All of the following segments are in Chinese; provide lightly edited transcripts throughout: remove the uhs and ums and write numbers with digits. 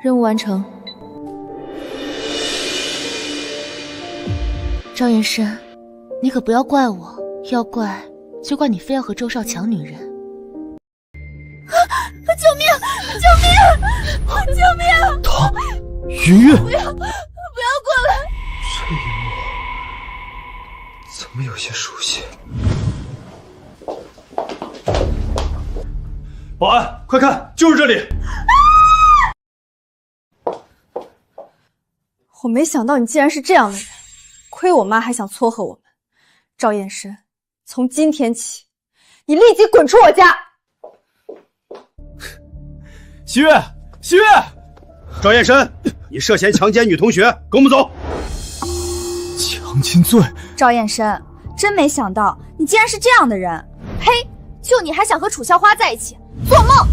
任务完成。赵延深，你可不要怪我，要怪就怪你非要和周少抢女人。救命！救命！救命！他，云月，不要过来！这一幕怎么有些熟悉？保安，快看，就是这里！我没想到你竟然是这样的人，亏我妈还想撮合我们。赵延深，从今天起，你立即滚出我家！西月，西月，赵延深，你涉嫌强奸女同学，跟我们走。强奸罪。赵延深，真没想到你竟然是这样的人！呸！就你还想和楚校花在一起，做梦！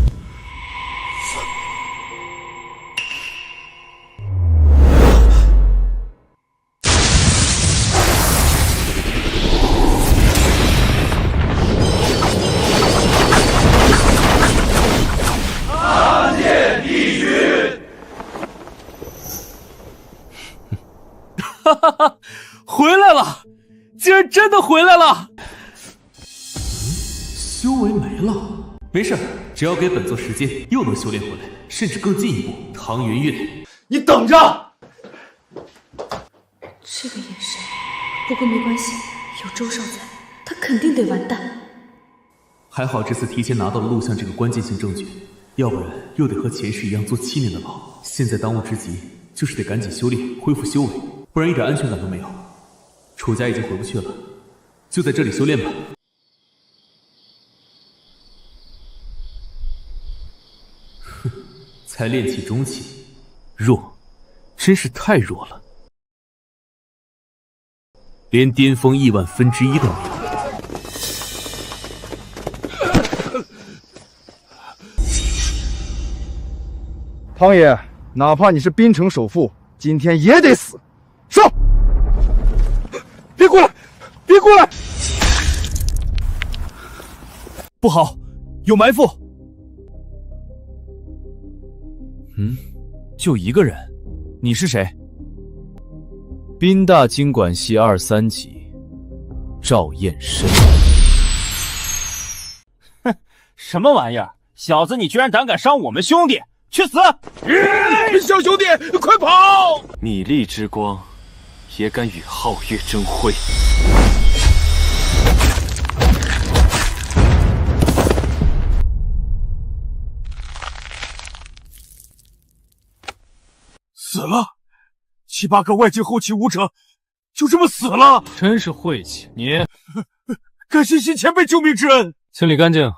参见帝君。哈哈哈，回来了，竟然真的回来了！修为没了，没事，只要给本座时间，又能修炼回来，甚至更进一步。唐云月，你等着！这个眼神，不过没关系，有周少在，他肯定得完蛋。还好这次提前拿到了录像这个关键性证据，要不然又得和前世一样坐7年的牢。现在当务之急就是得赶紧修炼，恢复修为，不然一点安全感都没有。楚家已经回不去了，就在这里修炼吧。哼，才练气中期，弱，真是太弱了，连巅峰1/10000都没有。汤爷，哪怕你是滨城首富，今天也得死！上！别过来！别过来！不好，有埋伏！就一个人，你是谁？滨大经管系23级，赵彦深。哼，什么玩意儿？小子，你居然胆敢伤我们兄弟！去死！小兄弟，快跑！米粒之光，也敢与皓月争辉？死了，7、8个外境后期武者就这么死了，真是晦气！你感谢新前辈救命之恩。清理干净，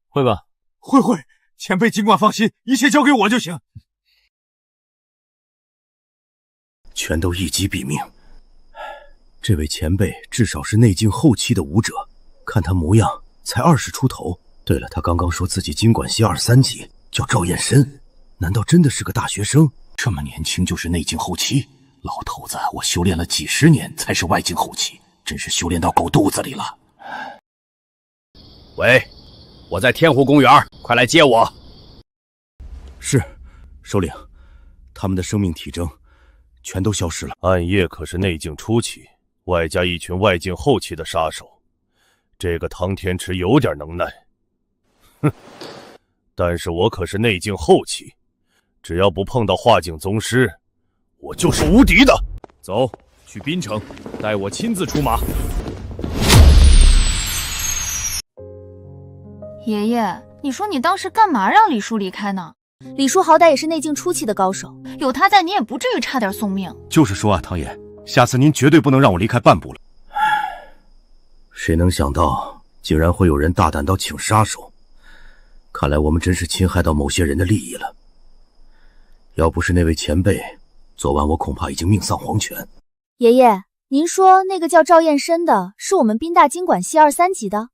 会吧？会，前辈尽管放心，一切交给我就行。全都一击毙命。这位前辈至少是内境后期的武者，看他模样才20出头。对了，他刚刚说自己经管系23级，叫赵彦深，难道真的是个大学生？这么年轻就是内境后期？老头子，我修炼了几10年才是外境后期，真是修炼到狗肚子里了。喂，我在天湖公园，快来接我。是，首领，他们的生命体征全都消失了。暗夜可是内境初期，外加一群外境后期的杀手，这个唐天池有点能耐。哼，但是我可是内境后期，只要不碰到化境宗师，我就是无敌的。走，去滨城，带我亲自出马。爷爷，你说你当时干嘛让李叔离开呢？李叔好歹也是内境初期的高手，有他在，你也不至于差点送命。就是说啊，唐爷，下次您绝对不能让我离开半步了。谁能想到，竟然会有人大胆到请杀手？看来我们真是侵害到某些人的利益了。要不是那位前辈，昨晚我恐怕已经命丧黄泉。爷爷，您说那个叫赵彦深的是我们滨大经管系23级的，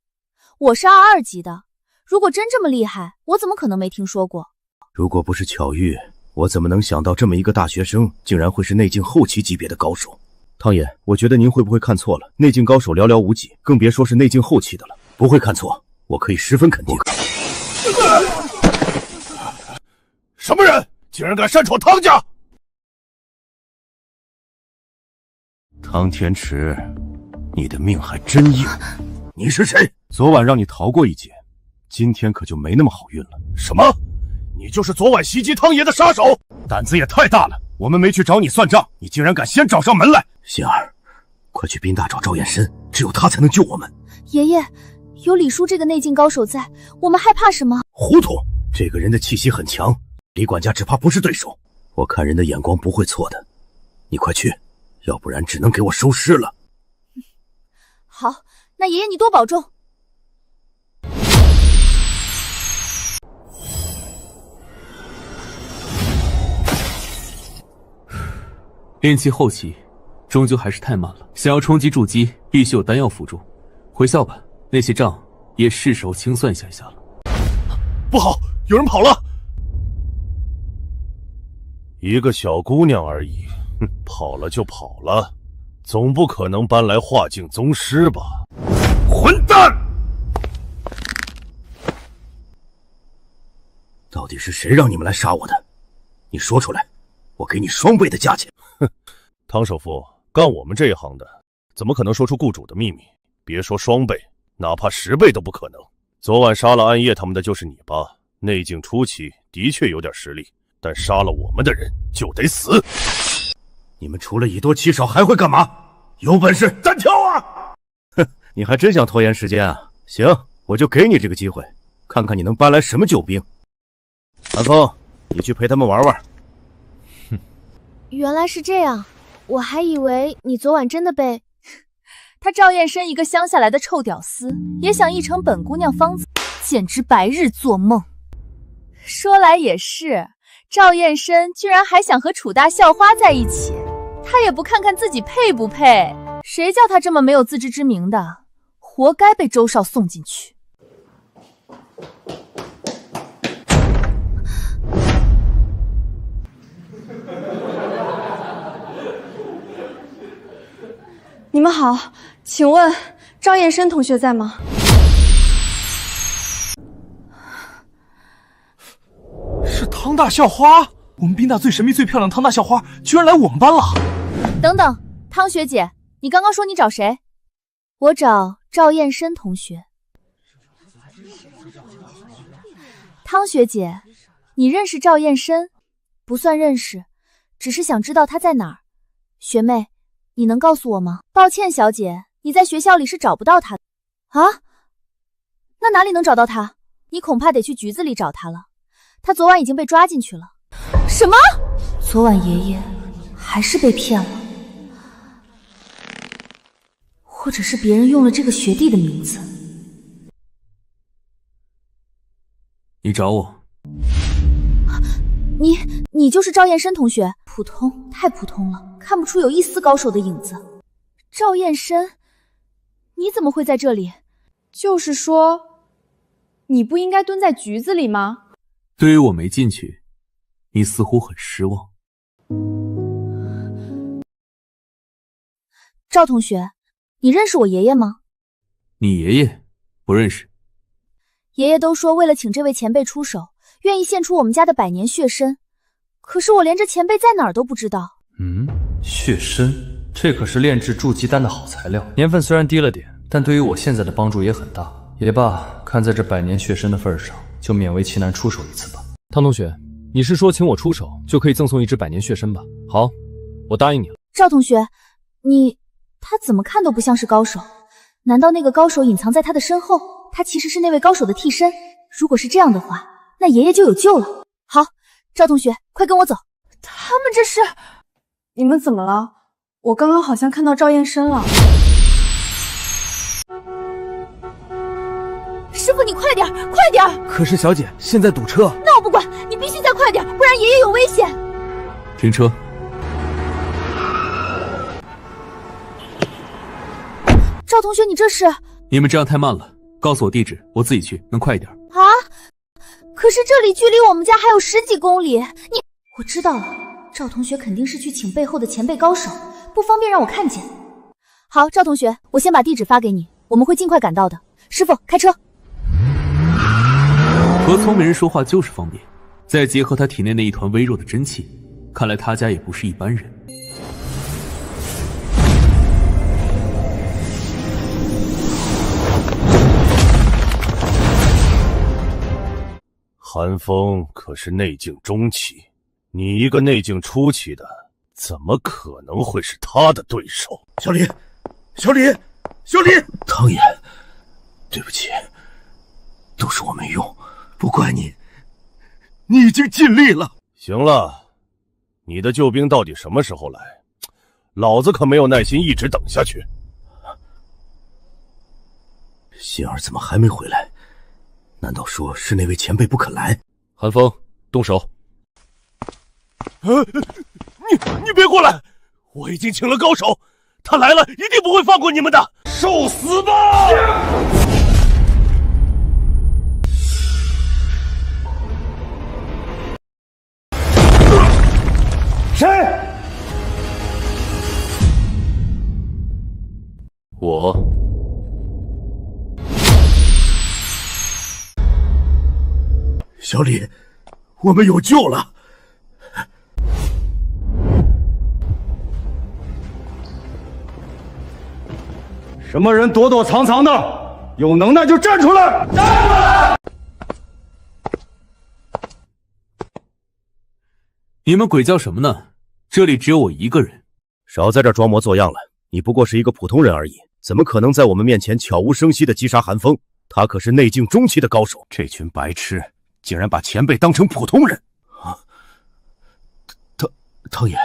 我是22级的。如果真这么厉害，我怎么可能没听说过？如果不是巧遇，我怎么能想到这么一个大学生竟然会是内境后期级别的高手？汤爷，我觉得您会不会看错了？内境高手寥寥无几，更别说是内境后期的了。不会看错，我可以十分肯定。什么人？竟然敢擅闯汤家！汤天池，你的命还真硬。你是谁？昨晚让你逃过一劫，今天可就没那么好运了。什么？你就是昨晚袭击汤爷的杀手？胆子也太大了！我们没去找你算账，你竟然敢先找上门来！心儿，快去宾大找赵彦深，只有他才能救我们。爷爷，有李叔这个内劲高手在，我们害怕什么？糊涂！这个人的气息很强，李管家只怕不是对手。我看人的眼光不会错的，你快去，要不然只能给我收尸了。好，那爷爷你多保重。炼气后期，终究还是太慢了。想要冲击筑基，必须有丹药辅助。回校吧，那些账也是时候清算一下了。不好，有人跑了！一个小姑娘而已，跑了就跑了，总不可能搬来化境宗师吧？混蛋！到底是谁让你们来杀我的？你说出来，我给你双倍的价钱。哼，汤首富，干我们这一行的，怎么可能说出雇主的秘密？别说双倍，哪怕10倍都不可能。昨晚杀了暗夜他们的就是你吧？内境初期的确有点实力，但杀了我们的人就得死。你们除了以多欺少还会干嘛？有本事单挑啊！哼，你还真想拖延时间啊？行，我就给你这个机会，看看你能搬来什么救兵。南风，你去陪他们玩玩。原来是这样，我还以为你昨晚真的被……他赵彦深一个乡下来的臭屌丝，也想一成本姑娘芳子，简直白日做梦。说来也是，赵彦深居然还想和楚大校花在一起，他也不看看自己配不配？谁叫他这么没有自知之明的，活该被周少送进去。你们好，请问赵彦深同学在吗？是汤大校花，我们宾大最神秘、最漂亮的汤大校花，居然来我们班了！等等，汤学姐，你刚刚说你找谁？我找赵彦深同学。汤学姐，你认识赵彦深？不算认识，只是想知道他在哪儿。学妹，你能告诉我吗？抱歉，小姐，你在学校里是找不到他的。啊？那哪里能找到他？你恐怕得去局子里找他了。他昨晚已经被抓进去了。什么？昨晚爷爷还是被骗了，或者是别人用了这个学弟的名字。你找我？你就是赵彦深同学？普通，太普通了，看不出有一丝高手的影子。赵彦深，你怎么会在这里？就是说，你不应该蹲在局子里吗？对于我没进去，你似乎很失望。赵同学，你认识我爷爷吗？你爷爷不认识。爷爷都说为了请这位前辈出手，愿意献出我们家的100年血参，可是我连这前辈在哪儿都不知道。血参，这可是炼制筑基丹的好材料，年份虽然低了点，但对于我现在的帮助也很大。也罢，看在这100年血参的份上，就勉为其难出手一次吧。汤同学，你是说请我出手就可以赠送1支100年血参吧？好，我答应你了。赵同学，他怎么看都不像是高手，难道那个高手隐藏在他的身后？他其实是那位高手的替身？如果是这样的话，那爷爷就有救了。好，赵同学，快跟我走。他们这是……你们怎么了？我刚刚好像看到赵彦深了。师傅，你快点，快点！可是小姐，现在堵车。那我不管，你必须再快点，不然爷爷有危险。停车。赵同学，你这是……你们这样太慢了，告诉我地址，我自己去，能快一点。啊！可是这里距离我们家还有10几公里。我知道了，赵同学肯定是去请背后的前辈高手，不方便让我看见。好，赵同学，我先把地址发给你，我们会尽快赶到的。师傅，开车。和聪明人说话就是方便，再结合他体内那一团微弱的真气，看来他家也不是一般人。韩风可是内境中期，你一个内境初期的，怎么可能会是他的对手？小李，汤爷，对不起，都是我没用，不怪你，你已经尽力了。行了，你的救兵到底什么时候来？老子可没有耐心一直等下去。心儿怎么还没回来？难道说是那位前辈不肯来？韩风，动手！你别过来！我已经请了高手，他来了一定不会放过你们的！受死吧！谁？我。小李，我们有救了！什么人躲躲藏藏的？有能耐就站出来！站出来！你们鬼叫什么呢？这里只有我一个人。少在这装模作样了，你不过是一个普通人而已，怎么可能在我们面前悄无声息地击杀韩风？他可是内境中期的高手。这群白痴竟然把前辈当成普通人啊！汤爷，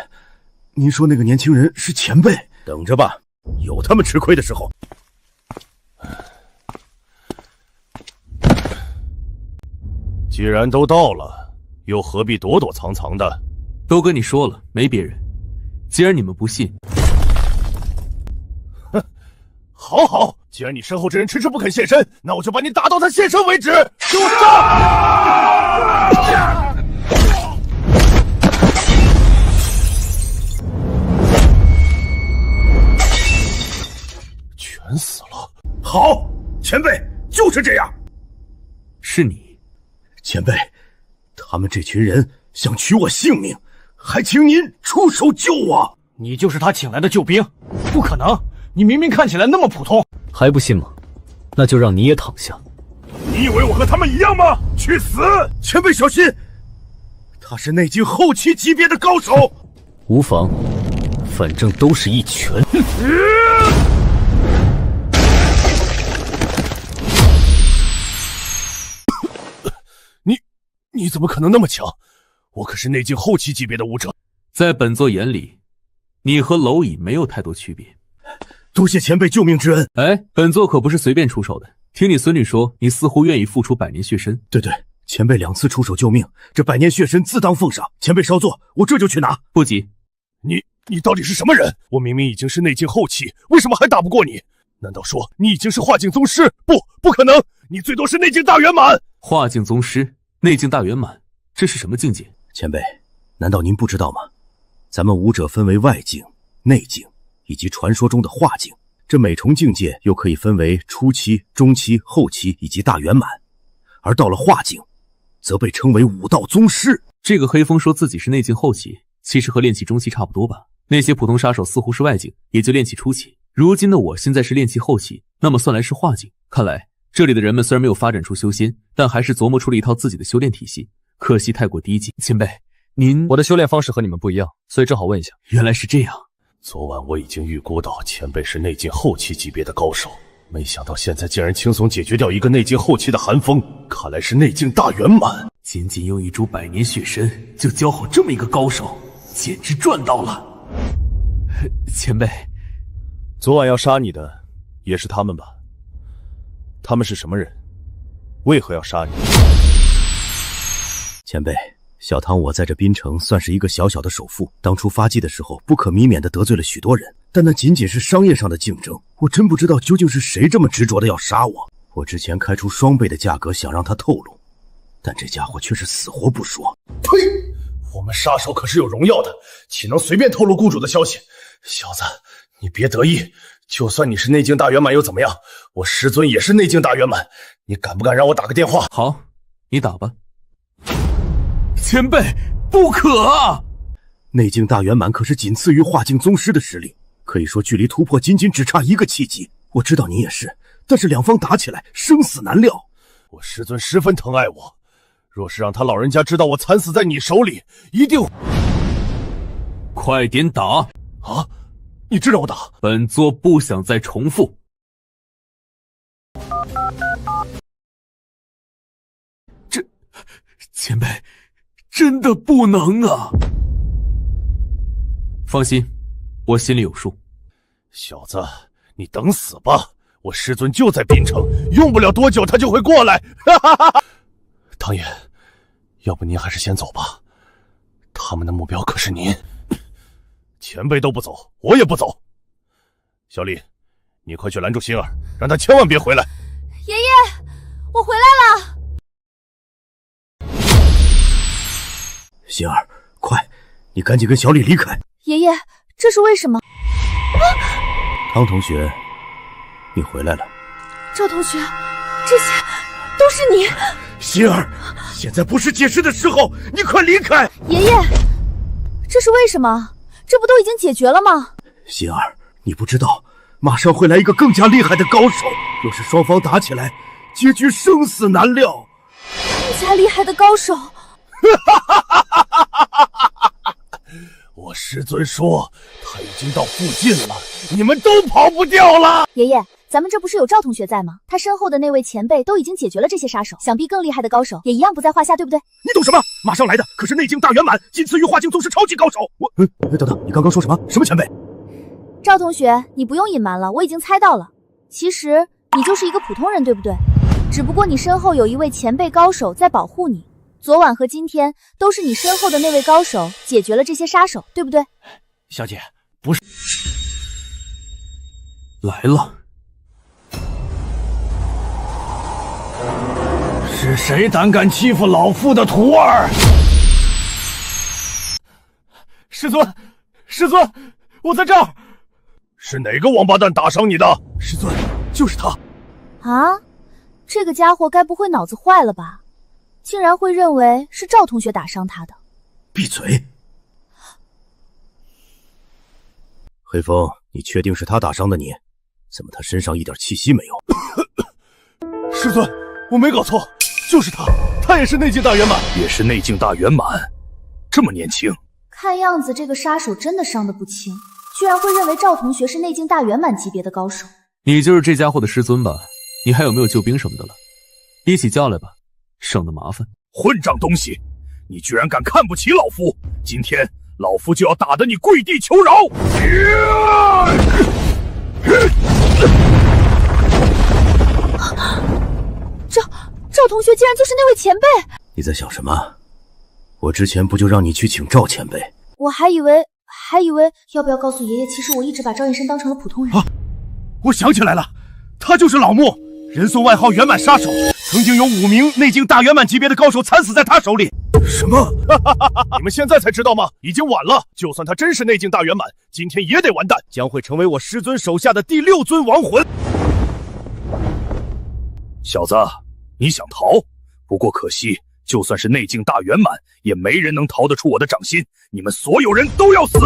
您说那个年轻人是前辈？等着吧，有他们吃亏的时候。既然都到了，又何必躲躲藏藏的？都跟你说了，没别人。既然你们不信，哼，好，既然你身后这人迟迟不肯现身，那我就把你打到他现身为止！给我杀！全死了！好，前辈就是这样。是你，前辈，他们这群人想取我性命，还请您出手救我。你就是他请来的救兵？不可能！你明明看起来那么普通，还不信吗？那就让你也躺下。你以为我和他们一样吗？去死！前辈小心，他是内境后期级别的高手。无妨，反正都是一拳。你怎么可能那么强？我可是内境后期级别的武者。在本座眼里，你和蝼蚁没有太多区别。多谢前辈救命之恩。哎，本座可不是随便出手的。听你孙女说，你似乎愿意付出百年血参。对，前辈2次出手救命，这百年血参自当奉上。前辈稍坐，我这就去拿。不急。你到底是什么人？我明明已经是内境后期，为什么还打不过你？难道说你已经是化境宗师？不可能，你最多是内境大圆满。化境宗师，内境大圆满，这是什么境界？前辈，难道您不知道吗？咱们武者分为外境、内境以及传说中的化境，这每重境界又可以分为初期、中期、后期以及大圆满，而到了化境，则被称为武道宗师。这个黑风说自己是内境后期，其实和炼气中期差不多吧？那些普通杀手似乎是外境，也就炼气初期。如今的我现在是炼气后期，那么算来是化境。看来这里的人们虽然没有发展出修仙，但还是琢磨出了一套自己的修炼体系，可惜太过低级。前辈，我的修炼方式和你们不一样，所以正好问一下。原来是这样。昨晚我已经预估到前辈是内境后期级别的高手，没想到现在竟然轻松解决掉一个内境后期的寒风，看来是内境大圆满。仅仅用一株百年血参就教好这么一个高手，简直赚到了。前辈，昨晚要杀你的也是他们吧？他们是什么人？为何要杀你？前辈，小汤我在这滨城算是一个小小的首富，当初发迹的时候不可避免地得罪了许多人，但那仅仅是商业上的竞争，我真不知道究竟是谁这么执着的要杀我。我之前开出双倍的价格想让他透露，但这家伙却是死活不说。呸！我们杀手可是有荣耀的，岂能随便透露雇主的消息？小子，你别得意，就算你是内境大圆满又怎么样？我师尊也是内境大圆满，你敢不敢让我打个电话？好，你打吧。前辈，不可啊！内境大圆满可是仅次于化境宗师的实力，可以说距离突破仅只差一个契机。我知道你也是，但是两方打起来，生死难料。我师尊十分疼爱我，若是让他老人家知道我惨死在你手里，一定……快点打！啊！你真让我打？本座不想再重复。前辈，真的不能啊！放心，我心里有数。小子，你等死吧！我师尊就在滨城，用不了多久他就会过来。唐爷，要不您还是先走吧，他们的目标可是您。前辈都不走，我也不走。小李，你快去拦住心儿，让他千万别回来。爷爷，我回来了。心儿，快，你赶紧跟小李离开。爷爷，这是为什么？汤同学，你回来了。赵同学，这些都是你。心儿，现在不是解释的时候，你快离开。爷爷，这是为什么？这不都已经解决了吗？心儿，你不知道，马上会来一个更加厉害的高手。若是双方打起来，结局生死难料。更加厉害的高手。我师尊说他已经到附近了，你们都跑不掉了。爷爷，咱们这不是有赵同学在吗？他身后的那位前辈都已经解决了这些杀手，想必更厉害的高手也一样不在话下，对不对？你懂什么？马上来的可是内境大圆满，仅次于化境宗师超级高手。等等，你刚刚说什么？什么前辈？赵同学，你不用隐瞒了，我已经猜到了。其实你就是一个普通人，对不对？只不过你身后有一位前辈高手在保护你。昨晚和今天都是你身后的那位高手解决了这些杀手，对不对？小姐，不是来了，是谁胆敢欺负老夫的徒儿？师尊，师尊，我在这儿。是哪个王八蛋打伤你的？师尊，就是他。啊，这个家伙该不会脑子坏了吧？竟然会认为是赵同学打伤他的。闭嘴！黑风，你确定是他打伤的你？怎么他身上一点气息没有？师尊，我没搞错，就是他，他也是内境大圆满，也是内境大圆满，这么年轻。看样子这个杀手真的伤得不轻，居然会认为赵同学是内境大圆满级别的高手。你就是这家伙的师尊吧？你还有没有救兵什么的了？一起叫来吧，省得麻烦。混账东西，你居然敢看不起老夫！今天老夫就要打得你跪地求饶！赵同学竟然就是那位前辈！你在想什么？我之前不就让你去请赵前辈？我还以为要不要告诉爷爷，其实我一直把赵燕生当成了普通人。我想起来了，他就是老穆，人送外号圆满杀手，曾经有5名内境大圆满级别的高手惨死在他手里。什么？你们现在才知道吗？已经晚了。就算他真是内境大圆满，今天也得完蛋，将会成为我师尊手下的第6尊亡魂。小子，你想逃？不过可惜，就算是内境大圆满，也没人能逃得出我的掌心。你们所有人都要死！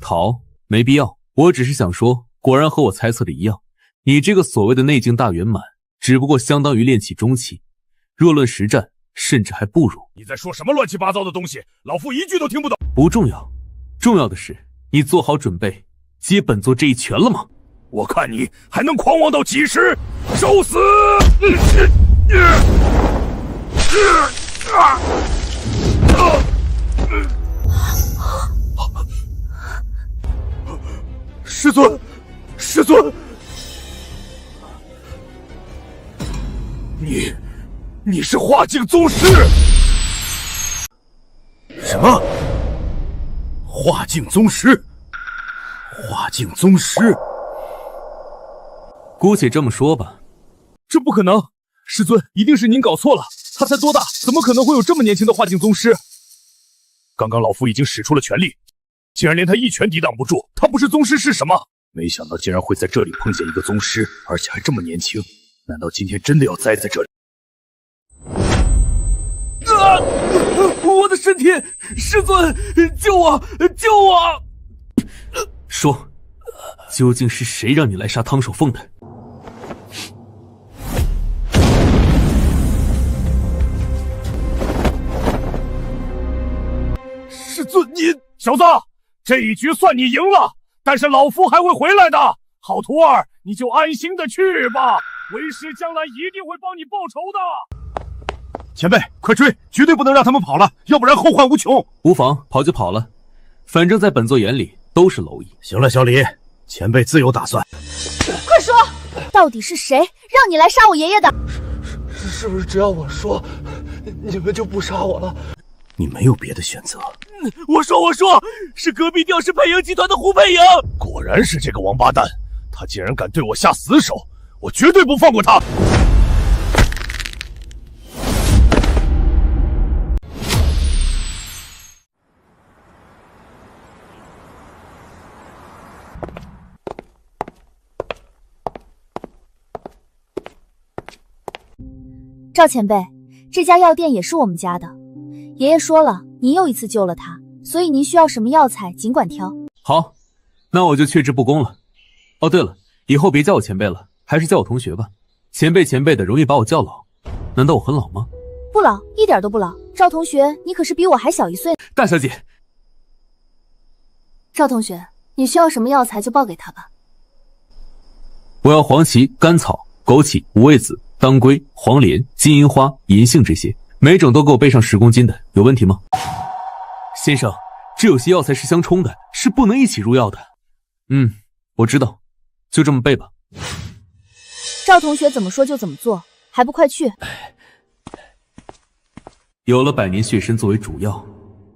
逃？没必要。我只是想说，果然和我猜测的一样，你这个所谓的内境大圆满，只不过相当于炼气中期，若论实战，甚至还不如。你在说什么乱七八糟的东西？老夫一句都听不懂。不重要，重要的是你做好准备接本座这一拳了吗？我看你还能狂妄到几时？受死！师尊，师尊，你是化境宗师？什么？化境宗师？化境宗师？姑且这么说吧。这不可能，师尊，一定是您搞错了。他才多大，怎么可能会有这么年轻的化境宗师？刚刚老夫已经使出了全力，竟然连他一拳抵挡不住。他不是宗师是什么？没想到竟然会在这里碰见一个宗师，而且还这么年轻。难道今天真的要栽在这里？我的身体！师尊，救我！救我！说，究竟是谁让你来杀汤守凤的？师尊，你小子，这一局算你赢了，但是老夫还会回来的。好徒儿，你就安心的去吧，为师将来一定会帮你报仇的。前辈，快追，绝对不能让他们跑了，要不然后患无穷。无妨，跑就跑了，反正在本座眼里都是蝼蚁。行了，小李，前辈自有打算。快说，到底是谁让你来杀我爷爷的？是不是只要我说，你们就不杀我了？你没有别的选择。我说，是隔壁吊石配营集团的胡配营。果然是这个王八蛋，他竟然敢对我下死手，我绝对不放过他。赵前辈，这家药店也是我们家的。爷爷说了，您又一次救了他，所以您需要什么药材尽管挑。好，那我就却之不恭了。哦，对了，以后别叫我前辈了，还是叫我同学吧。前辈的容易把我叫老，难道我很老吗？不老，一点都不老。赵同学，你可是比我还小1岁。大小姐，赵同学，你需要什么药材就报给他吧。我要黄芪、甘草、枸杞、五味子、当归、黄连、金银花、银杏这些，每种都给我备上10公斤的，有问题吗？先生，这有些药材是相冲的，是不能一起入药的。我知道，就这么备吧。赵同学怎么说就怎么做，还不快去！有了百年血参作为主药，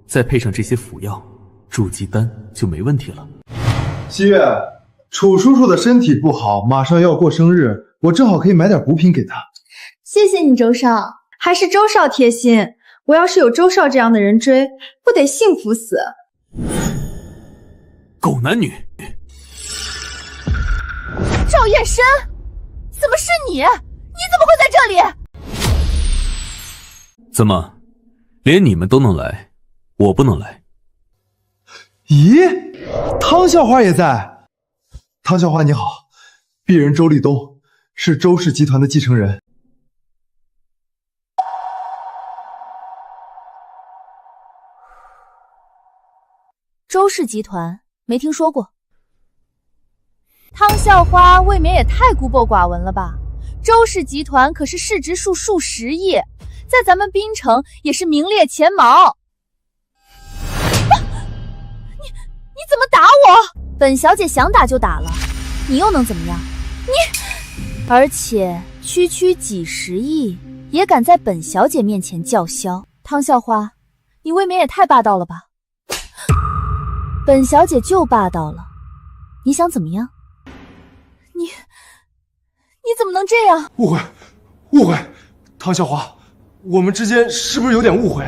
再配上这些辅药，筑基丹就没问题了。西月，楚叔叔的身体不好，马上要过生日，我正好可以买点补品给他。谢谢你，周少，还是周少贴心。我要是有周少这样的人追，不得幸福死！狗男女！赵燕深，怎么是你？你怎么会在这里？怎么，连你们都能来，我不能来？咦，汤校花也在。汤校花你好，鄙人周立东，是周氏集团的继承人。周氏集团没听说过。汤校花未免也太孤陋寡闻了吧？周氏集团可是市值数10亿，在咱们滨城也是名列前茅。你怎么打我？本小姐想打就打了，你又能怎么样？而且区几10亿也敢在本小姐面前叫嚣，汤校花，你未免也太霸道了吧？本小姐就霸道了，你想怎么样？你怎么能这样？误会，汤校花，我们之间是不是有点误会？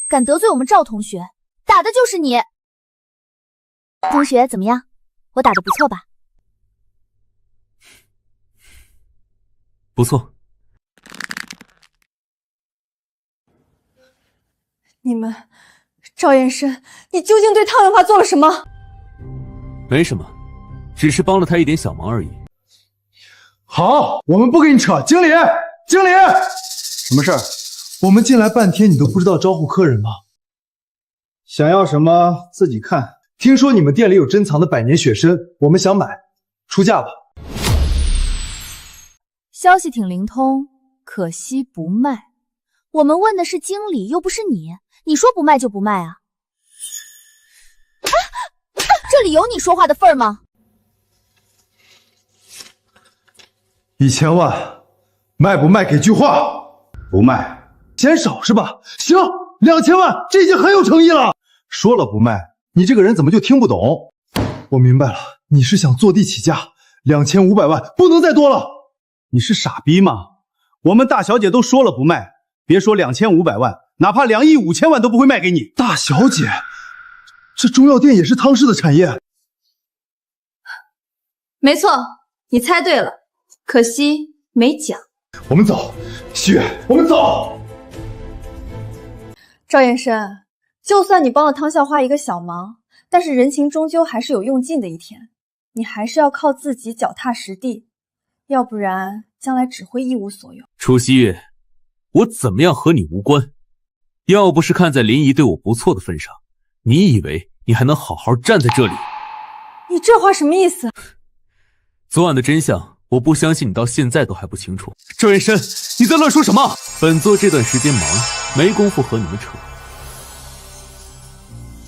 敢得罪我们赵同学，打的就是你。同学怎么样？我打的不错吧？不错。你们，赵燕深，你究竟对汤元华做了什么？没什么，只是帮了他一点小忙而已。好，我们不跟你扯。经理，什么事儿？我们进来半天，你都不知道招呼客人吗？想要什么自己看。听说你们店里有珍藏的百年血参，我们想买，出价吧。消息挺灵通，可惜不卖。我们问的是经理，又不是你，你说不卖就不卖啊？这里有你说话的份儿吗？1000万，卖不卖？给句话。不卖。嫌少是吧？行，2000万，这已经很有诚意了。说了不卖，你这个人怎么就听不懂？我明白了，你是想坐地起价，2500万，不能再多了。你是傻逼吗？我们大小姐都说了不卖，别说2500万，哪怕2亿5千万都不会卖给你。大小姐，这中药店也是汤氏的产业。没错，你猜对了，可惜没讲。我们走，西月，我们走。赵燕深，就算你帮了汤校花一个小忙，但是人情终究还是有用尽的一天，你还是要靠自己脚踏实地，要不然将来只会一无所有。楚西月，我怎么样和你无关？要不是看在林姨对我不错的份上，你以为你还能好好站在这里？你这话什么意思？昨晚的真相，我不相信你到现在都还不清楚。赵延深，你在乱说什么？本座这段时间忙，没工夫和你们扯，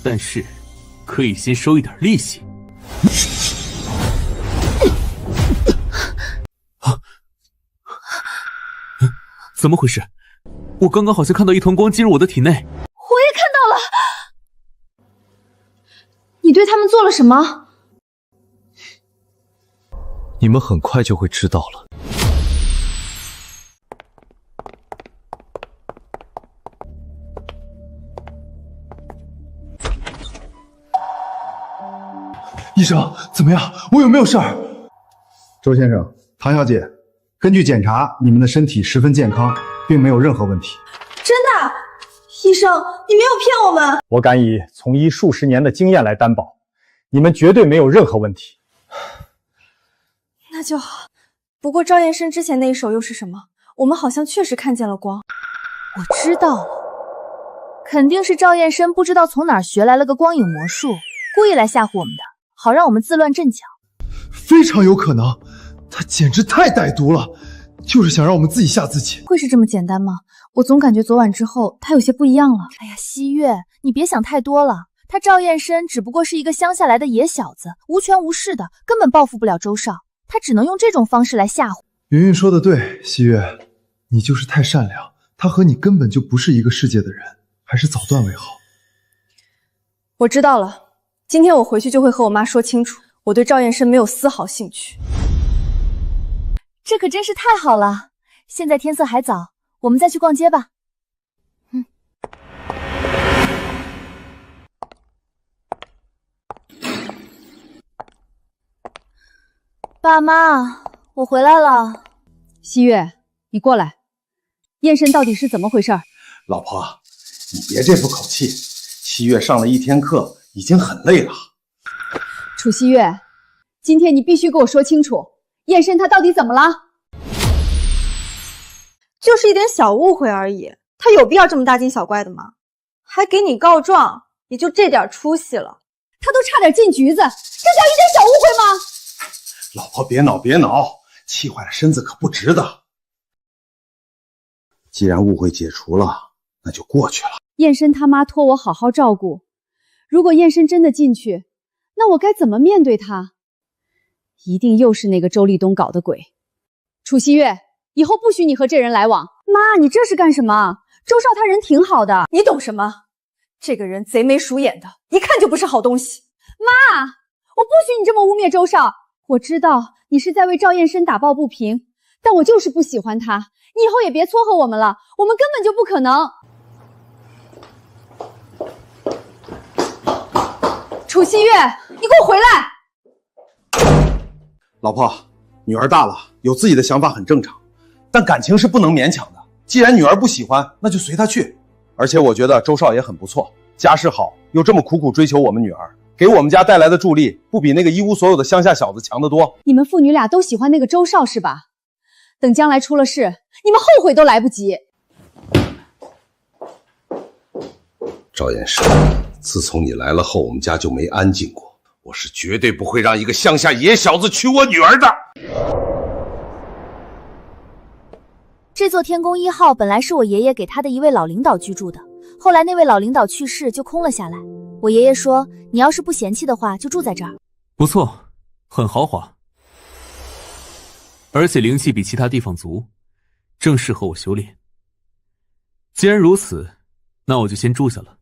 但是可以先收一点利息。怎么回事？我刚刚好像看到一团光进入我的体内。我也看到了。你对他们做了什么？你们很快就会知道了。医生，怎么样？我有没有事儿？周先生，唐小姐，根据检查，你们的身体十分健康，并没有任何问题。真的？医生，你没有骗我们？我敢以从医数十年的经验来担保，你们绝对没有任何问题。那就好。不过赵燕深之前那一手又是什么？我们好像确实看见了光。我知道了，肯定是赵燕深不知道从哪儿学来了个光影魔术，故意来吓唬我们的，好让我们自乱阵脚。非常有可能，他简直太歹毒了，就是想让我们自己吓自己。会是这么简单吗？我总感觉昨晚之后他有些不一样了。哎呀，西月，你别想太多了。他赵燕深只不过是一个乡下来的野小子，无权无势的，根本报复不了周少。他只能用这种方式来吓唬。云云说的对，西月，你就是太善良，他和你根本就不是一个世界的人，还是早断为好。我知道了，今天我回去就会和我妈说清楚，我对赵燕深没有丝毫兴趣。这可真是太好了，现在天色还早，我们再去逛街吧。爸妈，我回来了。西月，你过来，燕深到底是怎么回事？老婆，你别这副口气，西月上了一天课，已经很累了。楚西月，今天你必须给我说清楚，燕深他到底怎么了？就是一点小误会而已，他有必要这么大惊小怪的吗？还给你告状，也就这点出息了。他都差点进局子，这叫一点小误会吗？老婆别恼别恼，气坏了身子可不值得。既然误会解除了，那就过去了。燕深他妈托我好好照顾，如果燕深真的进去，那我该怎么面对他？一定又是那个周立东搞的鬼。楚西月，以后不许你和这人来往。妈，你这是干什么？周少他人挺好的，你懂什么？这个人贼眉鼠眼的，一看就不是好东西。妈，我不许你这么污蔑周少。我知道你是在为赵燕深打抱不平，但我就是不喜欢他。你以后也别撮合我们了，我们根本就不可能。楚西月，你给我回来！老婆，女儿大了，有自己的想法很正常，但感情是不能勉强的。既然女儿不喜欢，那就随她去。而且我觉得周少也很不错，家世好，又这么苦苦追求我们女儿，给我们家带来的助力，不比那个一无所有的乡下小子强得多。你们父女俩都喜欢那个周少是吧？等将来出了事，你们后悔都来不及。赵燕深，自从你来了后，我们家就没安静过。我是绝对不会让一个乡下野小子娶我女儿的。这座天宫1号本来是我爷爷给他的一位老领导居住的，后来那位老领导去世，就空了下来。我爷爷说，你要是不嫌弃的话，就住在这儿。不错，很豪华，而且灵气比其他地方足，正适合我修炼。既然如此，那我就先住下了。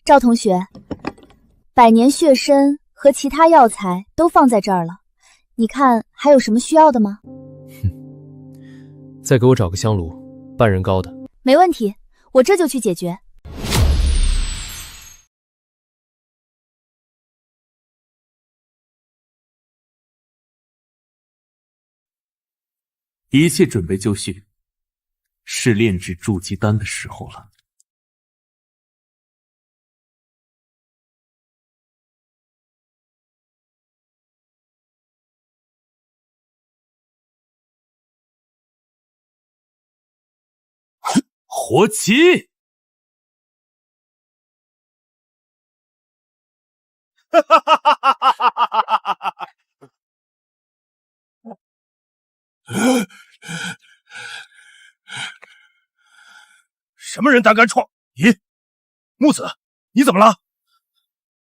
赵同学，百年血参和其他药材都放在这儿了，你看还有什么需要的吗？再给我找个香炉，半人高的。没问题，我这就去解决。一切准备就绪，是炼制筑基丹的时候了。火起！哈哈哈哈哈哈！什么人胆敢闯？咦，木子，你怎么了？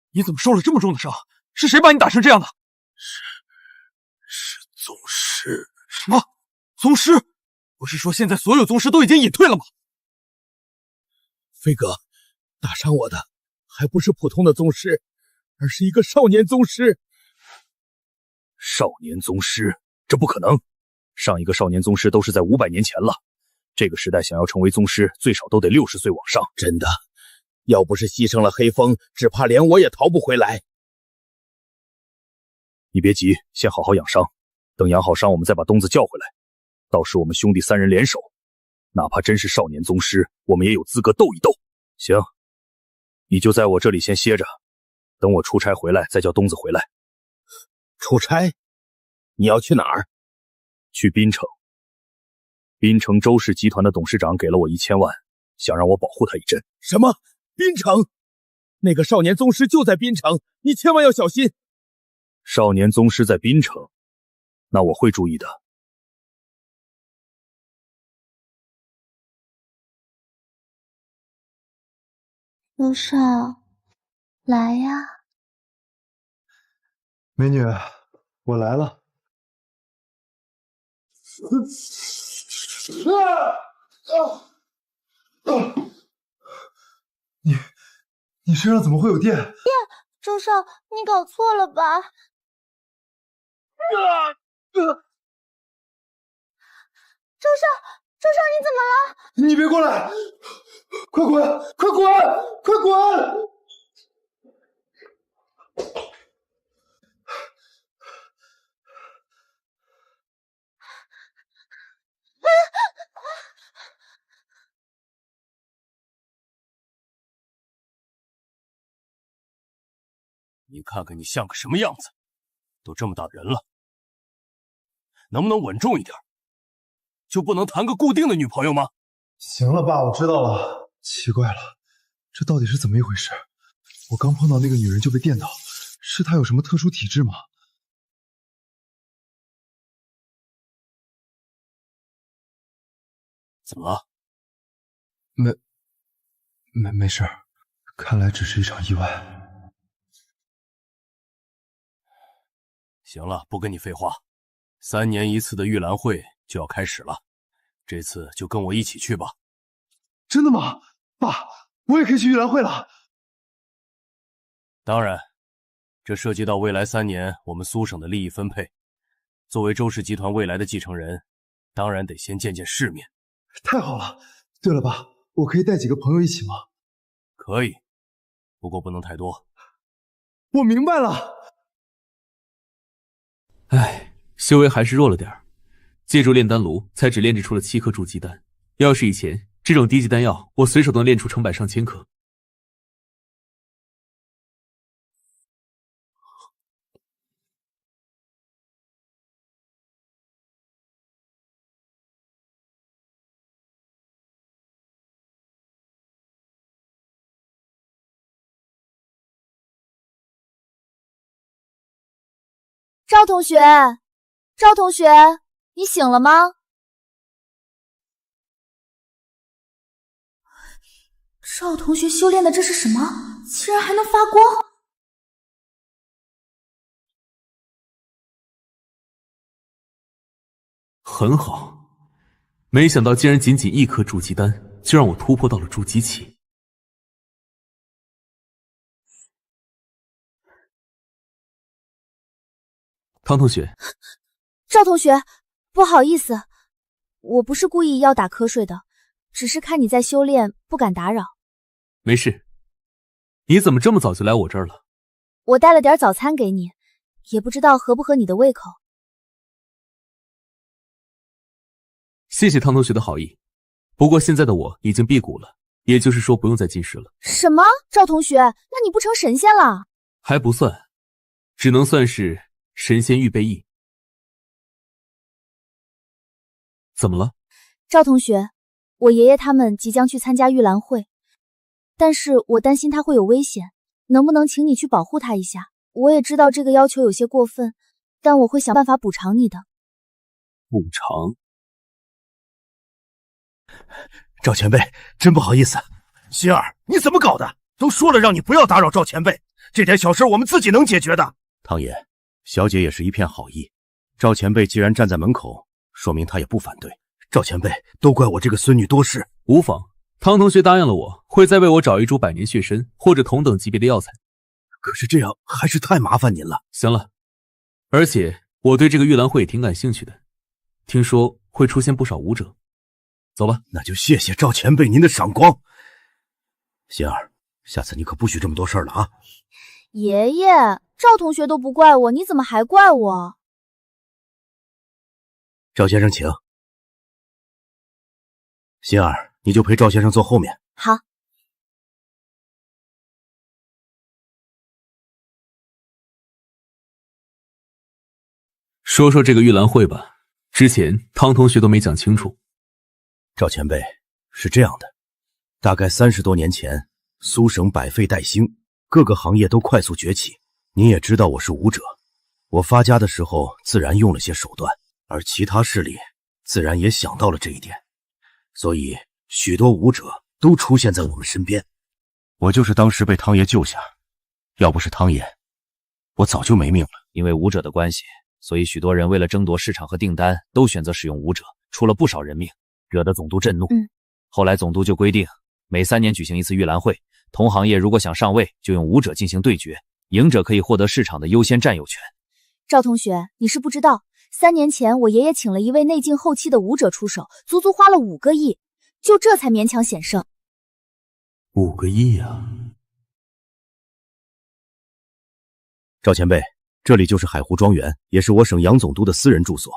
你怎么受了这么重的伤？是谁把你打成这样的？是宗师。什么？宗师？不是说现在所有宗师都已经隐退了吗？飞哥，打伤我的还不是普通的宗师，而是一个少年宗师。少年宗师？这不可能！上一个少年宗师都是在500年前了。这个时代想要成为宗师，最少都得60岁往上。真的，要不是牺牲了黑风，只怕连我也逃不回来。你别急，先好好养伤，等养好伤，我们再把东子叫回来。到时我们兄弟3人联手，哪怕真是少年宗师，我们也有资格斗一斗。行，你就在我这里先歇着，等我出差回来再叫东子回来。出差？你要去哪儿？去滨城。滨城周氏集团的董事长给了我1000万，想让我保护他一阵。什么？滨城？那个少年宗师就在滨城，你千万要小心。少年宗师在滨城，那我会注意的。陆少，来呀！美女，我来了。你身上怎么会有电？周少，你搞错了吧？周少，你怎么了？你别过来！快滚！快滚！快滚！你看看你像个什么样子，都这么大人了，能不能稳重一点？就不能谈个固定的女朋友吗？行了，爸，我知道了。奇怪了，这到底是怎么一回事？我刚碰到那个女人就被电到，是她有什么特殊体质吗？怎么了？没事，看来只是一场意外。行了，不跟你废话，3年1次的玉兰会就要开始了，这次就跟我一起去吧。真的吗？爸，我也可以去玉兰会了。当然，这涉及到未来3年我们苏省的利益分配。作为周氏集团未来的继承人，当然得先见见世面。太好了！对了，爸，我可以带几个朋友一起吗？可以，不过不能太多。我明白了。唉，修为还是弱了点儿，借助炼丹炉才只炼制出了7颗筑基丹。要是以前，这种低级丹药我随手能炼出成百上千颗。赵同学，赵同学，你醒了吗？赵同学修炼的这是什么？竟然还能发光！很好，没想到竟然仅1颗筑基丹，就让我突破到了筑基期。汤同学，赵同学，不好意思，我不是故意要打瞌睡的，只是看你在修炼，不敢打扰。没事，你怎么这么早就来我这儿了？我带了点早餐给你，也不知道合不合你的胃口。谢谢汤同学的好意，不过现在的我已经辟谷了，也就是说不用再进食了。什么？赵同学，那你不成神仙了？还不算，只能算是神仙预备役。怎么了？赵同学，我爷爷他们即将去参加玉兰会，但是我担心他会有危险，能不能请你去保护他一下？我也知道这个要求有些过分，但我会想办法补偿你的。补偿？赵前辈，真不好意思。心儿，你怎么搞的？都说了让你不要打扰赵前辈，这点小事我们自己能解决的。汤爷，小姐也是一片好意，赵前辈既然站在门口，说明他也不反对。赵前辈，都怪我这个孙女多事。无妨，汤同学答应了我，会再为我找一株百年血参或者同等级别的药材。可是这样还是太麻烦您了。行了，而且我对这个玉兰会也挺感兴趣的，听说会出现不少武者。走吧。那就谢谢赵前辈您的赏光。心儿，下次你可不许这么多事儿了啊。爷爷，赵同学都不怪我，你怎么还怪我？赵先生请。心儿，你就陪赵先生坐后面。好。说说这个玉兰会吧，之前汤同学都没讲清楚。赵前辈，是这样的，大概30多年前，苏省百废待兴，各个行业都快速崛起。您也知道我是武者，我发家的时候自然用了些手段，而其他势力自然也想到了这一点，所以许多武者都出现在我们身边。我就是当时被汤爷救下，要不是汤爷，我早就没命了。因为武者的关系，所以许多人为了争夺市场和订单，都选择使用武者，出了不少人命，惹得总督震怒。后来总督就规定，每3年举行一次玉兰会，同行业如果想上位，就用武者进行对决，赢者可以获得市场的优先占有权。赵同学，你是不知道，3年前我爷爷请了一位内境后期的武者出手，足足花了5个亿，就这才勉强险胜。5个亿啊！赵前辈，这里就是海湖庄园，也是我省杨总督的私人住所，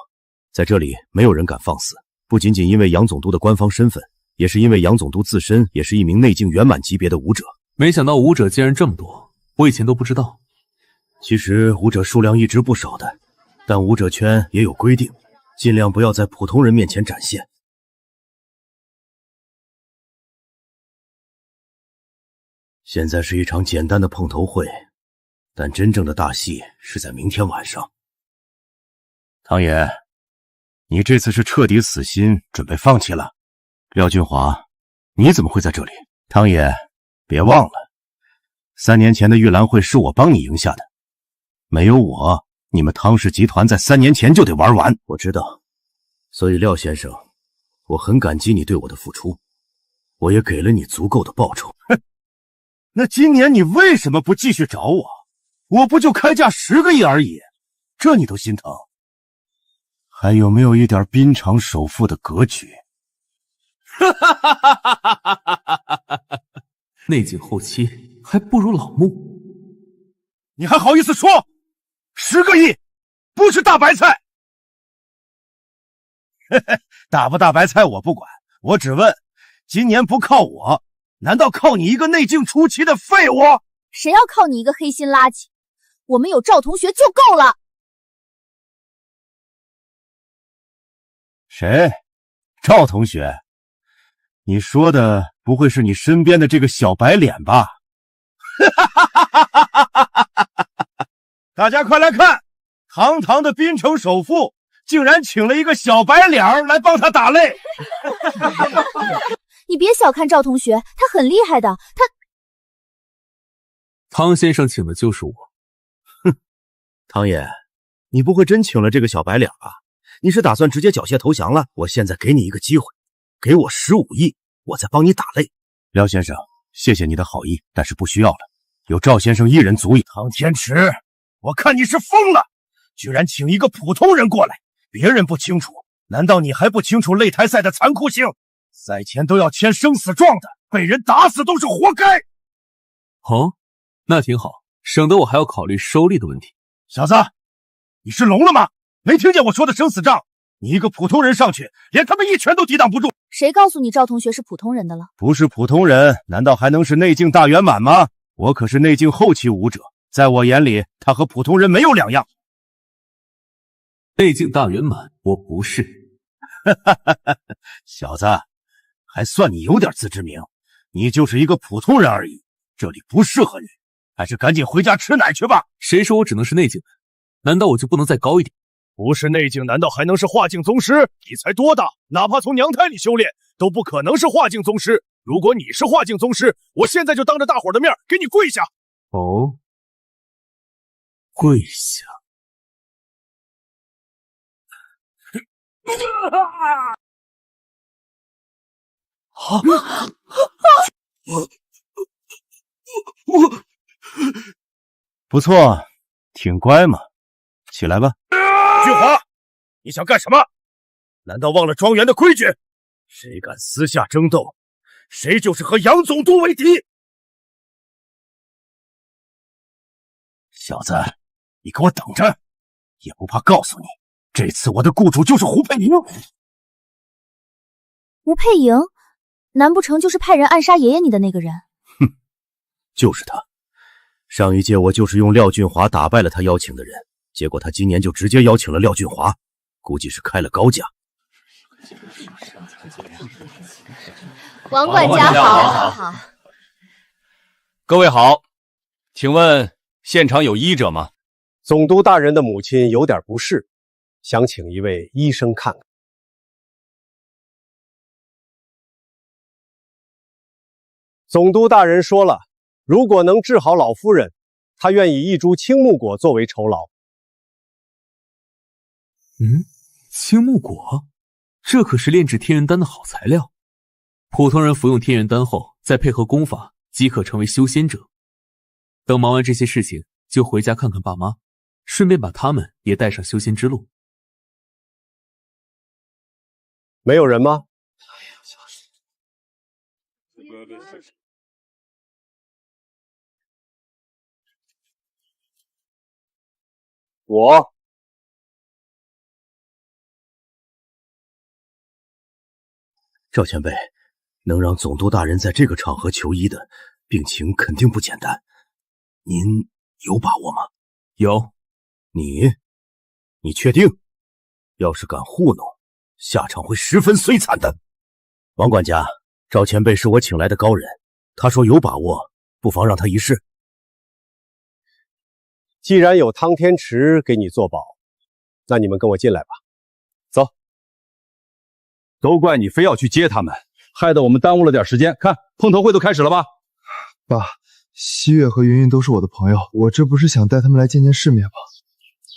在这里没有人敢放肆，不仅仅因为杨总督的官方身份，也是因为杨总督自身也是一名内境圆满级别的武者。没想到武者竟然这么多，我以前都不知道。其实武者数量一直不少的，但武者圈也有规定，尽量不要在普通人面前展现。现在是一场简单的碰头会，但真正的大戏是在明天晚上。汤爷，你这次是彻底死心，准备放弃了？廖俊华，你怎么会在这里？汤爷，别忘了，3年前的玉兰会是我帮你赢下的，没有我，你们汤氏集团在3年前就得玩完。我知道，所以廖先生，我很感激你对我的付出，我也给了你足够的报酬。哼，那今年你为什么不继续找我？我不就开价10个亿而已，这你都心疼？还有没有一点滨城首富的格局？内景后期还不如老穆，你还好意思说？10个亿不是大白菜。大不大白菜我不管，我只问，今年不靠我，难道靠你一个内境初期的废物？谁要靠你一个黑心垃圾？我们有赵同学就够了。谁？赵同学？你说的不会是你身边的这个小白脸吧？大家快来看，堂堂的滨城首富竟然请了一个小白脸来帮他打擂。你别小看赵同学，他很厉害的。汤先生请的就是我。哼，汤爷，你不会真请了这个小白脸吧？你是打算直接缴械投降了？我现在给你一个机会，给我15亿，我再帮你打擂。廖先生，谢谢你的好意，但是不需要了，有赵先生一人足矣。汤天池，我看你是疯了，居然请一个普通人过来，别人不清楚，难道你还不清楚擂台赛的残酷性？赛前都要签生死状的，被人打死都是活该。哦，那挺好，省得我还要考虑收利的问题。小子，你是聋了吗？没听见我说的生死账？你一个普通人上去，连他们一拳都抵挡不住。谁告诉你赵同学是普通人的了？不是普通人，难道还能是内境大圆满吗？我可是内境后期武者，在我眼里，他和普通人没有两样。内境大圆满，我不是。小子，还算你有点自知明，你就是一个普通人而已，这里不适合你，还是赶紧回家吃奶去吧。谁说我只能是内境的？难道我就不能再高一点？不是内境，难道还能是化境宗师？你才多大？哪怕从娘胎里修炼，都不可能是化境宗师。如果你是化境宗师，我现在就当着大伙的面给你跪下。哦，跪下。不错，挺乖嘛，起来吧。俊华，你想干什么？难道忘了庄园的规矩？谁敢私下争斗，谁就是和杨总督为敌。小子，你给我等着！也不怕告诉你，这次我的雇主就是胡佩莹。吴佩莹，难不成就是派人暗杀爷爷你的那个人？哼，就是他。上一届我就是用廖俊华打败了他邀请的人，结果他今年就直接邀请了廖俊华，估计是开了高价。王管家好。各位好，请问现场有医者吗？总督大人的母亲有点不适，想请一位医生看看。总督大人说了，如果能治好老夫人，他愿以一株青木果作为酬劳。青木果，这可是炼制天元丹的好材料。普通人服用天元丹后，再配合功法，即可成为修仙者。等忙完这些事情，就回家看看爸妈，顺便把他们也带上修仙之路。没有人吗？我。赵前辈，能让总督大人在这个场合求医的，病情肯定不简单。您有把握吗？有。你确定？要是敢糊弄，下场会十分衰惨的。王管家，赵前辈是我请来的高人，他说有把握，不妨让他一试。既然有汤天池给你做保，那你们跟我进来吧。走。都怪你非要去接他们，害得我们耽误了点时间。看，碰头会都开始了吧？爸，西月和云云都是我的朋友，我这不是想带他们来见见世面吗？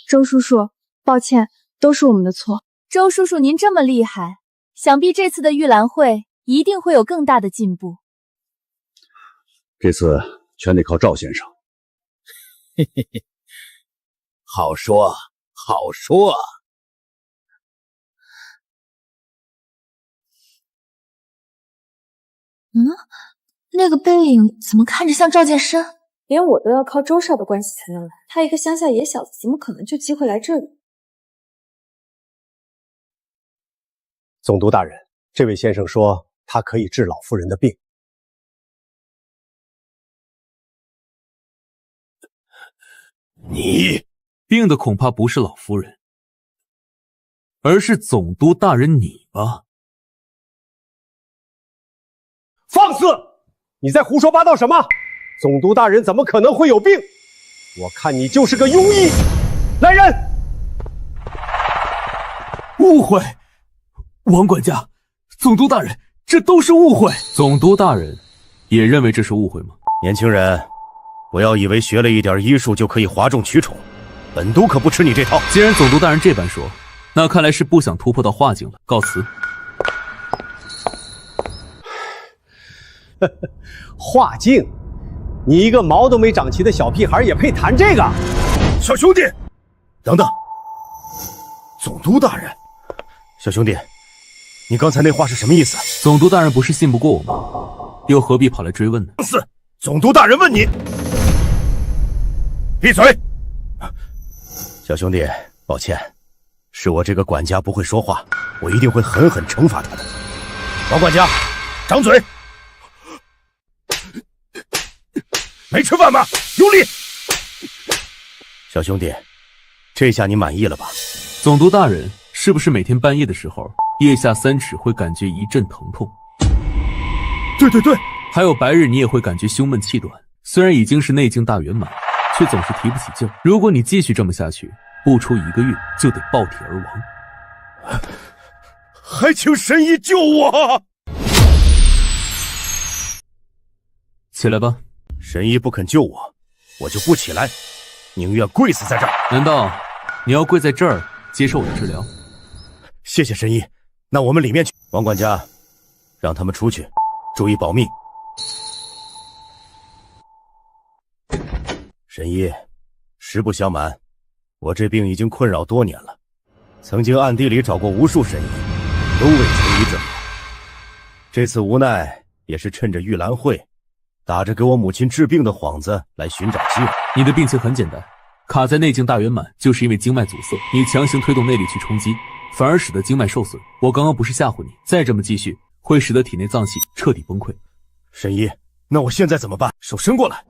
周叔叔，抱歉，都是我们的错。周叔叔，您这么厉害，想必这次的玉兰会一定会有更大的进步。这次全得靠赵先生。嘿嘿嘿，好说好说。那个背影怎么看着像赵建深？连我都要靠周少的关系才能来，他一个乡下野小子，怎么可能就机会来这里？总督大人，这位先生说他可以治老夫人的病。你病的恐怕不是老夫人，而是总督大人你吧？放肆！你在胡说八道什么？总督大人怎么可能会有病？我看你就是个庸医。来人！误会！王管家，总督大人，这都是误会。总督大人也认为这是误会吗？年轻人，不要以为学了一点医术就可以哗众取宠，本督可不吃你这套。既然总督大人这般说，那看来是不想突破到化境了。告辞。化境？你一个毛都没长齐的小屁孩也配谈这个？小兄弟，等等，总督大人，小兄弟，你刚才那话是什么意思？总督大人不是信不过我吗？又何必跑来追问呢？总督大人问你，闭嘴！小兄弟，抱歉，是我这个管家不会说话，我一定会狠狠惩罚他的。王管家，掌嘴！没吃饭吗？有理！小兄弟，这下你满意了吧？总督大人，是不是每天半夜的时候，腋下3尺会感觉一阵疼痛？对对对，还有白日你也会感觉胸闷气短。虽然已经是内境大圆满，却总是提不起劲。如果你继续这么下去，不出1个月就得爆体而亡。还请神医救我！起来吧。神医不肯救我，我就不起来，宁愿跪死在这儿。难道你要跪在这儿接受我的治疗？谢谢神医，那我们里面去。王管家，让他们出去，注意保密。神医，实不相瞒，我这病已经困扰多年了，曾经暗地里找过无数神医，都未求医治好。这次无奈也是趁着玉兰会，打着给我母亲治病的幌子来寻找机会。你的病情很简单，卡在内境大圆满，就是因为经脉阻塞，你强行推动内力去冲击，反而使得经脉受损。我刚刚不是吓唬你，再这么继续，会使得体内脏器彻底崩溃。神医，那我现在怎么办？手伸过来。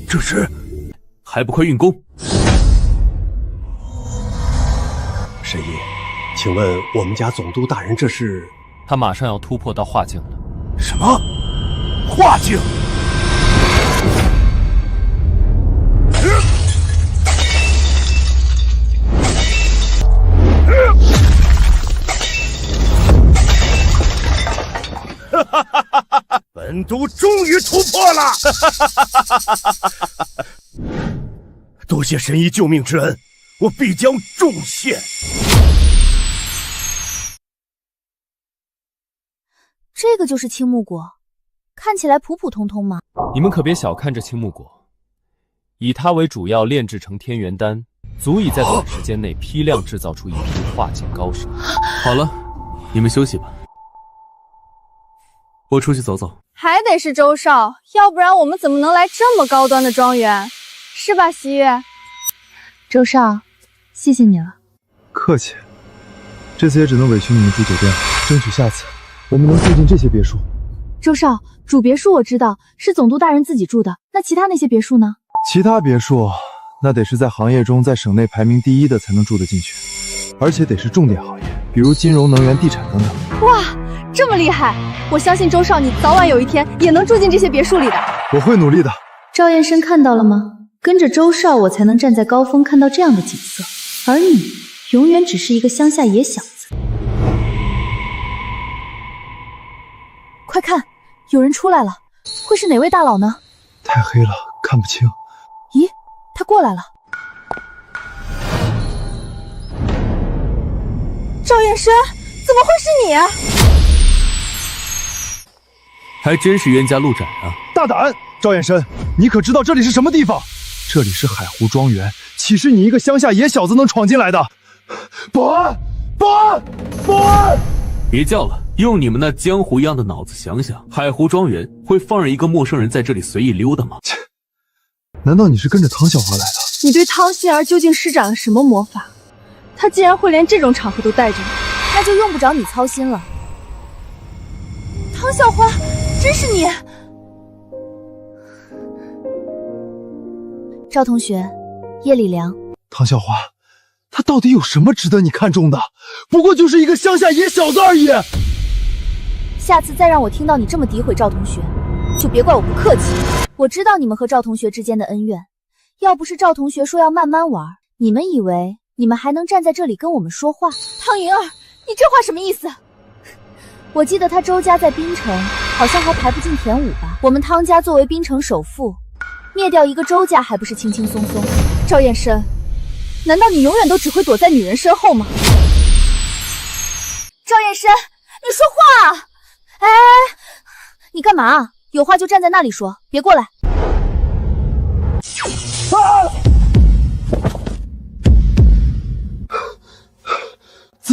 这是还不快运功！神医，请问我们家总督大人这是？他马上要突破到化境了。什么？化境？本都终于突破了！多谢神医救命之恩，我必将重谢。这个就是青木果，看起来普普通通嘛。你们可别小看这青木果，以它为主要炼制成天元丹，足以在短时间内批量制造出一批化境高手。好了，你们休息吧，我出去走走。还得是周少，要不然我们怎么能来这么高端的庄园？是吧，西月？周少，谢谢你了。客气，这次也只能委屈你们住酒店了，争取下次我们能住进这些别墅。周少，主别墅我知道是总督大人自己住的，那其他那些别墅呢？其他别墅那得是在行业中在省内排名第1的才能住得进去，而且得是重点行业，比如金融、能源、地产等等。哇，这么厉害！我相信周少你早晚有一天也能住进这些别墅里的。我会努力的。赵燕生看到了吗？跟着周少，我才能站在高峰看到这样的景色，而你永远只是一个乡下野小子。快看，有人出来了，会是哪位大佬呢？太黑了，看不清。咦，他过来了。赵燕生，怎么会是你啊？还真是冤家路窄啊！大胆，赵燕生，你可知道这里是什么地方？这里是海湖庄园，岂是你一个乡下野小子能闯进来的？保安，保安，保安！别叫了，用你们那江湖一样的脑子想想，海湖庄园会放任一个陌生人在这里随意溜达吗？切，难道你是跟着汤校华来的？你对汤心儿究竟施展了什么魔法？他竟然会连这种场合都带着你，那就用不着你操心了。汤校花，真是你！赵同学，夜里凉。汤校华，他到底有什么值得你看重的？不过就是一个乡下野小子而已。下次再让我听到你这么诋毁赵同学，就别怪我不客气。我知道你们和赵同学之间的恩怨，要不是赵同学说要慢慢玩，你们以为你们还能站在这里跟我们说话？汤莹儿，你这话什么意思？我记得他周家在滨城好像还排不进前5吧。我们汤家作为滨城首富，灭掉一个周家还不是轻轻松松？赵燕生，难道你永远都只会躲在女人身后吗？赵燕生，你说话啊！哎，你干嘛？有话就站在那里说，别过来。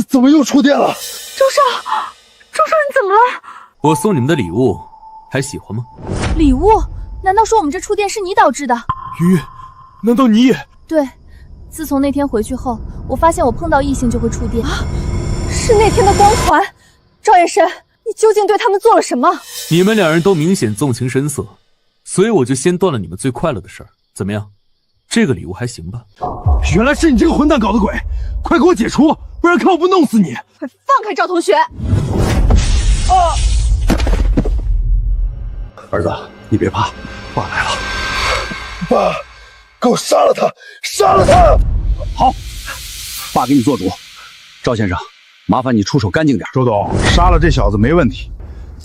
怎么又触电了？周少，周少，你怎么了？我送你们的礼物还喜欢吗？礼物？难道说我们这触电是你导致的？鱼，难道你也？对，自从那天回去后，我发现我碰到异性就会触电。是那天的光环。赵燕深，你究竟对他们做了什么？你们两人都明显纵情声色，所以我就先断了你们最快乐的事儿。怎么样？这个礼物还行吧？原来是你这个混蛋搞的鬼！快给我解除，不然看我不弄死你！快放开赵同学！儿子，你别怕，爸来了。爸，给我杀了他！杀了他！好，爸给你做主。赵先生，麻烦你出手干净点。周董，杀了这小子没问题，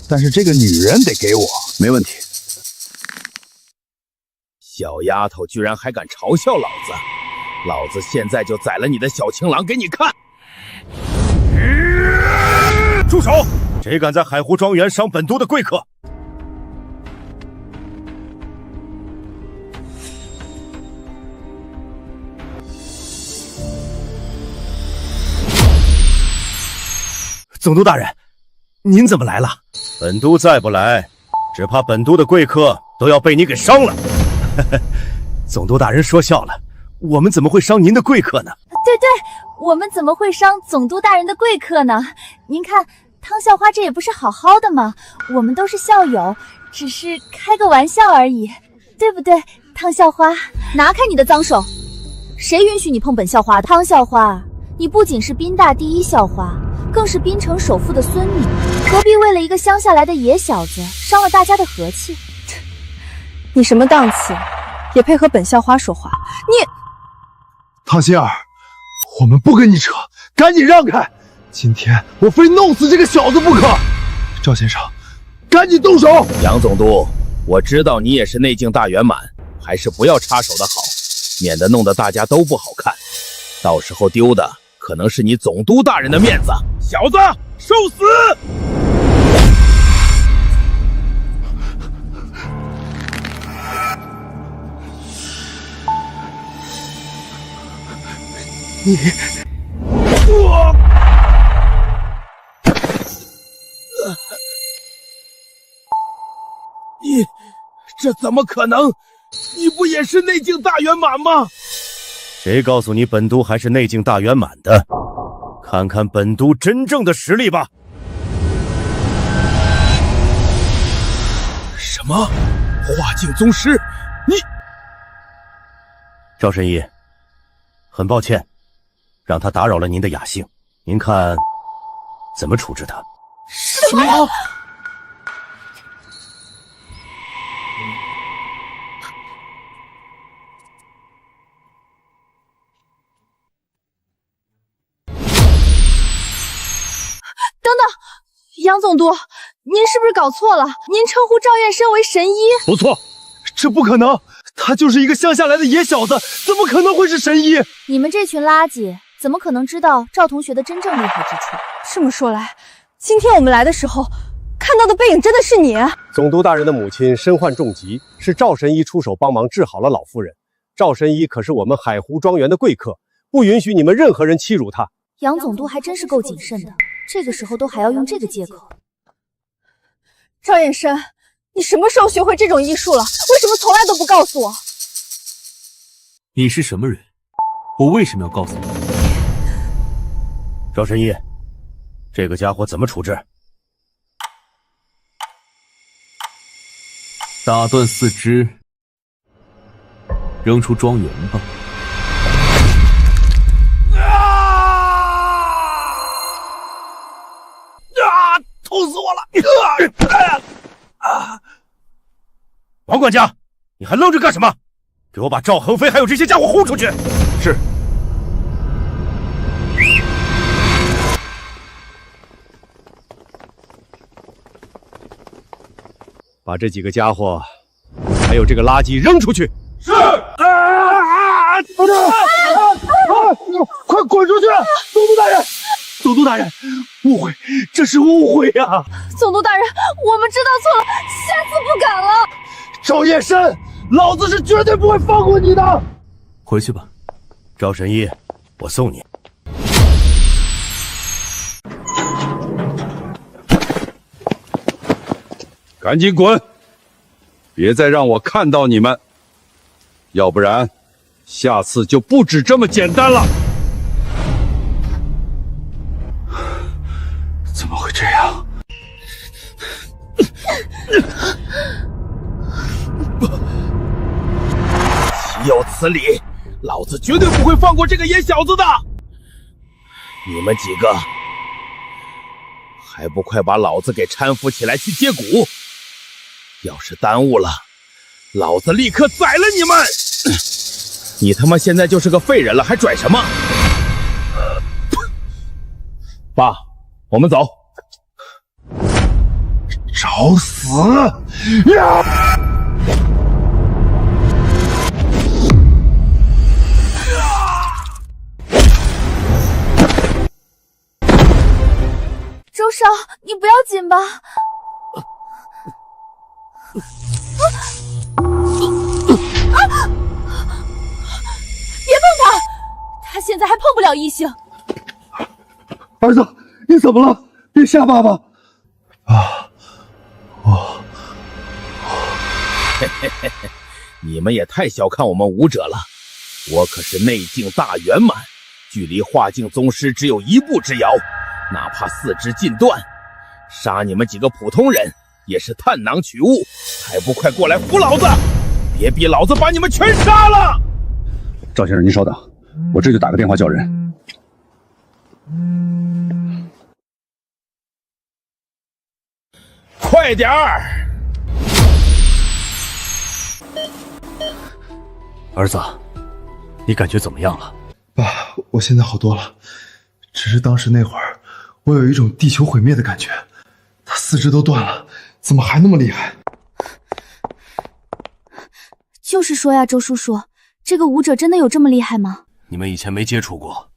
但是这个女人得给我。没问题。小丫头居然还敢嘲笑老子！老子现在就宰了你的小情郎给你看！住手！谁敢在海湖庄园伤本都的贵客？总督大人，您怎么来了？本都再不来，只怕本都的贵客都要被你给伤了。总督大人说笑了，我们怎么会伤您的贵客呢？对对，我们怎么会伤总督大人的贵客呢？您看，汤校花这也不是好好的吗？我们都是校友，只是开个玩笑而已，对不对？汤校花，拿开你的脏手！谁允许你碰本校花的？汤校花，你不仅是宾大第一校花，更是滨城首富的孙女，何必为了一个乡下来的野小子伤了大家的和气？你什么档次，也配和本校花说话？你，汤心儿，我们不跟你扯，赶紧让开！今天我非弄死这个小子不可！赵先生，赶紧动手！杨总督，我知道你也是内境大圆满，还是不要插手的好，免得弄得大家都不好看，到时候丢的可能是你总督大人的面子。小子，受死！你这怎么可能？你不也是内境大圆满吗？谁告诉你本都还是内境大圆满的？看看本都真正的实力吧！什么？化境宗师？你……赵神医，很抱歉，让他打扰了您的雅兴，您看怎么处置他？什么？等等，杨总督，您是不是搞错了？您称呼赵燕深为神医？不错，这不可能，他就是一个乡下来的野小子，怎么可能会是神医？你们这群垃圾，怎么可能知道赵同学的真正厉害之处？这么说来，今天我们来的时候看到的背影真的是你？总督大人的母亲身患重疾，是赵神医出手帮忙治好了老夫人。赵神医可是我们海湖庄园的贵客，不允许你们任何人欺辱他。杨总督还真是够谨慎的，这个时候都还要用这个借口。赵燕深，你什么时候学会这种医术了？为什么从来都不告诉我？你是什么人？我为什么要告诉你？赵神医，这个家伙怎么处置？打断四肢，扔出庄园吧。痛死我了！王管家，你还愣着干什么？给我把赵恒飞还有这些家伙轰出去！是。把这几个家伙还有这个垃圾扔出去！是。快滚出去！总督大人！总督大人，误会，这是误会呀！总督大人，我们知道错了，下次不敢了。赵燕深，老子是绝对不会放过你的。回去吧，赵神医，我送你。赶紧滚！别再让我看到你们，要不然下次就不止这么简单了。怎么会这样？岂有此理！老子绝对不会放过这个野小子的！你们几个还不快把老子给搀扶起来去接骨！要是耽误了，老子立刻宰了你们！你他妈现在就是个废人了，还拽什么？爸，我们走。找死！呀！周少，你不要紧吧？别碰他，他现在还碰不了异性。儿子，你怎么了？别吓爸爸！啊，你们也太小看我们武者了，我可是内境大圆满，距离化境宗师只有1步之遥，哪怕4肢尽断，杀你们几个普通人也是探囊取物，还不快过来扶老子！别逼老子把你们全杀了！赵先生，您稍等，我这就打个电话叫人。快点儿！儿子，你感觉怎么样了？爸，我现在好多了，只是当时那会儿，我有一种地球毁灭的感觉。他4肢都断了，怎么还那么厉害？就是说呀，周叔叔，这个武者真的有这么厉害吗？你们以前没接触过，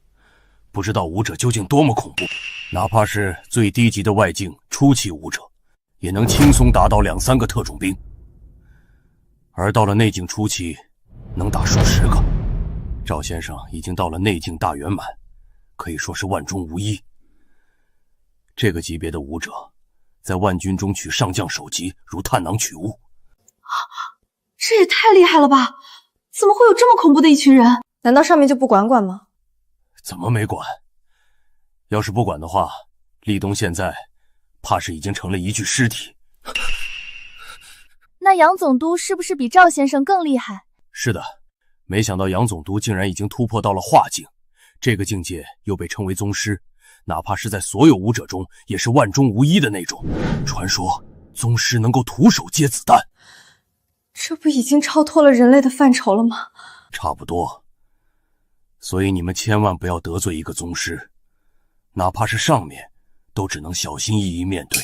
不知道武者究竟多么恐怖。哪怕是最低级的外境初期武者，也能轻松打倒2、3个特种兵。而到了内境初期，能打数10个。赵先生已经到了内境大圆满，可以说是万中无一。这个级别的武者，在万军中取上将首级，如探囊取物。这也太厉害了吧！怎么会有这么恐怖的一群人？难道上面就不管管吗？怎么没管？要是不管的话，立冬现在怕是已经成了一具尸体。那杨总督是不是比赵先生更厉害？是的，没想到杨总督竟然已经突破到了化境，这个境界又被称为宗师，哪怕是在所有武者中也是万中无一的那种。传说宗师能够徒手接子弹，这不已经超脱了人类的范畴了吗？差不多。所以你们千万不要得罪一个宗师，哪怕是上面都只能小心翼翼面对。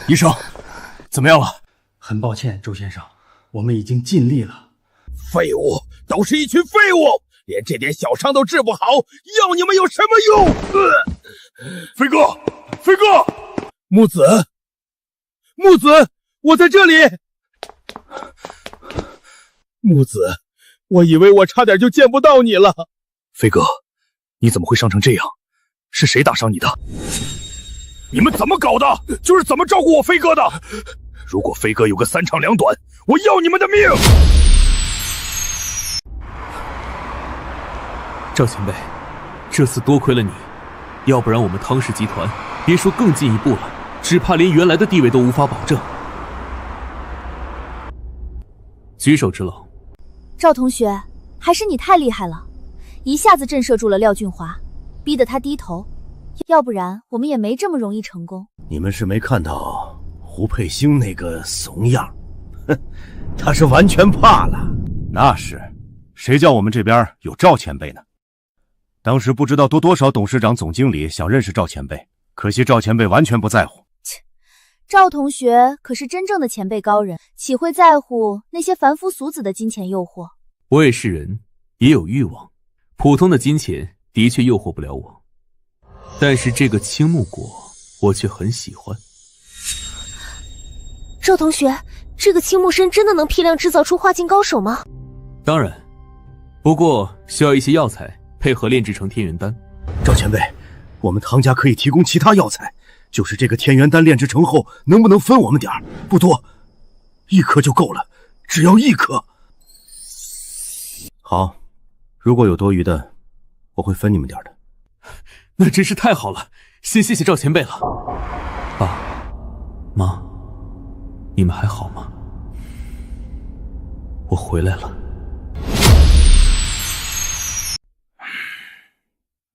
医生，怎么样了？很抱歉，周先生，我们已经尽力了。废物，都是一群废物，连这点小伤都治不好，要你们有什么用？飞哥，飞哥，木子，木子，我在这里。木子，我以为我差点就见不到你了。飞哥，你怎么会伤成这样？是谁打伤你的？你们怎么搞的？就是怎么照顾我飞哥的？如果飞哥有个3长2短，我要你们的命！赵前辈，这次多亏了你，要不然我们汤氏集团别说更进一步了，只怕连原来的地位都无法保证。举手之劳。赵同学，还是你太厉害了，一下子震慑住了廖俊华，逼得他低头，要不然我们也没这么容易成功。你们是没看到胡佩星那个怂样，哼，他是完全怕了。那是，谁叫我们这边有赵前辈呢？当时不知道多少董事长、总经理想认识赵前辈，可惜赵前辈完全不在乎。赵同学可是真正的前辈高人，岂会在乎那些凡夫俗子的金钱诱惑？我也是人，也有欲望，普通的金钱的确诱惑不了我，但是这个青木果我却很喜欢。赵同学，这个青木参真的能批量制造出化境高手吗？当然，不过需要一些药材配合炼制成天元丹。赵前辈，我们唐家可以提供其他药材，就是这个天元丹炼制成后，能不能分我们点儿？不多，1颗就够了，只要1颗。好，如果有多余的，我会分你们点的。那真是太好了，先谢谢赵前辈了。爸妈，你们还好吗？我回来了。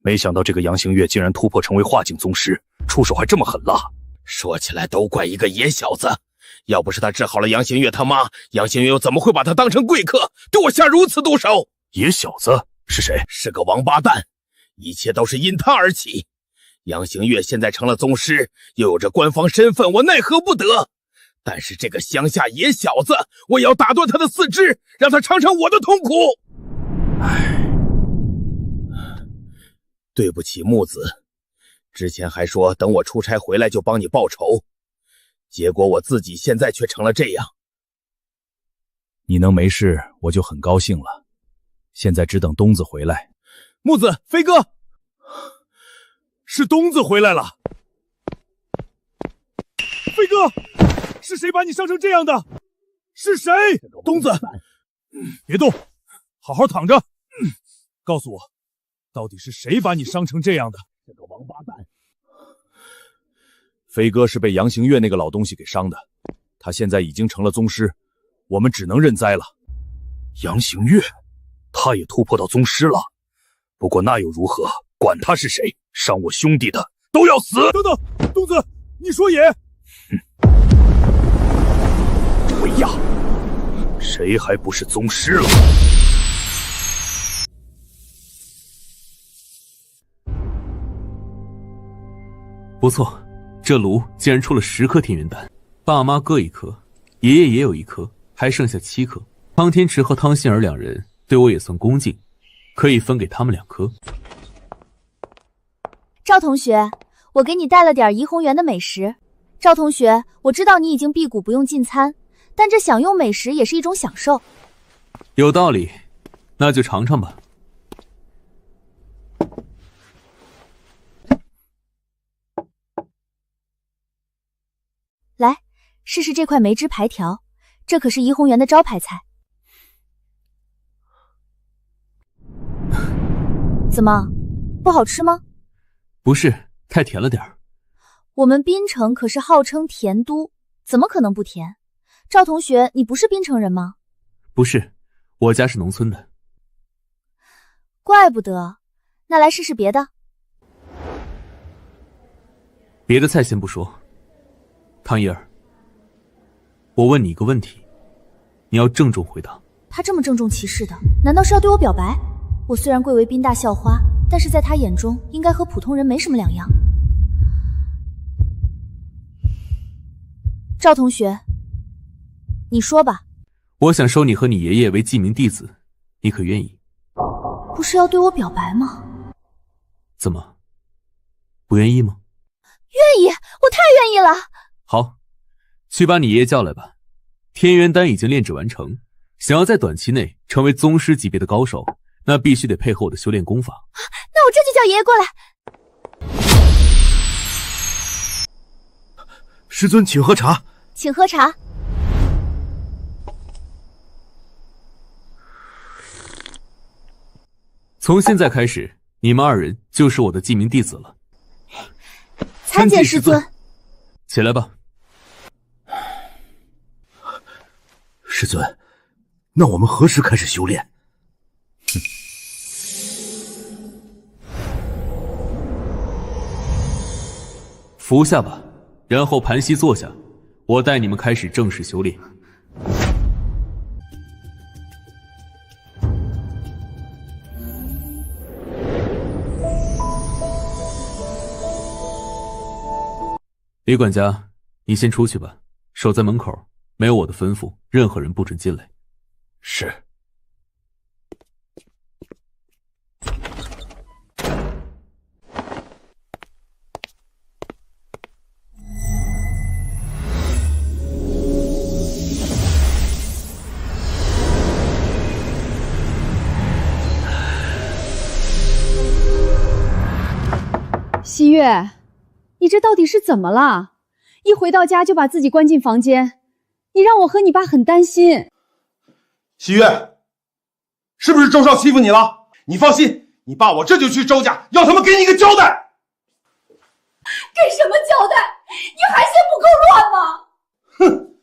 没想到这个杨行月竟然突破成为化境宗师，出手还这么狠辣。说起来都怪一个野小子，要不是他治好了杨行月他妈，杨行月又怎么会把他当成贵客，对我下如此毒手？野小子是谁？是个王八蛋，一切都是因他而起。杨行月现在成了宗师，又有着官方身份，我奈何不得。但是这个乡下野小子，我也要打断他的四肢，让他尝尝我的痛苦。对不起木子，之前还说等我出差回来就帮你报仇，结果我自己现在却成了这样。你能没事我就很高兴了，现在只等东子回来。木子，飞哥，是东子回来了。飞哥，是谁把你伤成这样的？是谁？东子，别动，好好躺着。告诉我，到底是谁把你伤成这样的？这个王八蛋！飞哥是被杨行月那个老东西给伤的，他现在已经成了宗师，我们只能认栽了。杨行月，他也突破到宗师了。不过那又如何？管他是谁，伤我兄弟的都要死！等等，东子，你说也？回呀，谁还不是宗师了？不错，这炉竟然出了10颗天元丹，爸妈各1颗，爷爷也有1颗，还剩下7颗。汤天池和汤馨儿2人对我也算恭敬，可以分给他们2颗。赵同学，我给你带了点怡红园的美食。赵同学，我知道你已经辟谷不用进餐，但这享用美食也是一种享受。有道理，那就尝尝吧。来，试试这块梅汁排条，这可是怡红园的招牌菜。怎么，不好吃吗？不是，太甜了点儿。我们滨城可是号称甜都，怎么可能不甜？赵同学，你不是滨城人吗？不是，我家是农村的。怪不得。那来试试别的。别的菜先不说，汤怡儿，我问你一个问题，你要郑重回答。他这么郑重其事的，难道是要对我表白？我虽然贵为滨大校花，但是在他眼中应该和普通人没什么两样。赵同学，你说吧。我想收你和你爷爷为记名弟子，你可愿意？不是要对我表白吗？怎么，不愿意吗？愿意，我太愿意了。好，去把你爷爷叫来吧。天元丹已经炼制完成，想要在短期内成为宗师级别的高手，那必须得配合我的修炼功法。那我这就叫爷爷过来。师尊，请喝茶。请喝茶。从现在开始，你们2人就是我的记名弟子了。参见师尊。起来吧。师尊，那我们何时开始修炼？服下吧，然后盘膝坐下，我带你们开始正式修炼。李管家，你先出去吧，守在门口，没有我的吩咐，任何人不准进来。是。西月，你这到底是怎么了？一回到家就把自己关进房间，你让我和你爸很担心。西月，是不是周少欺负你了？你放心，你爸我这就去周家，要他们给你一个交代。给什么交代？你还嫌不够乱吗？哼，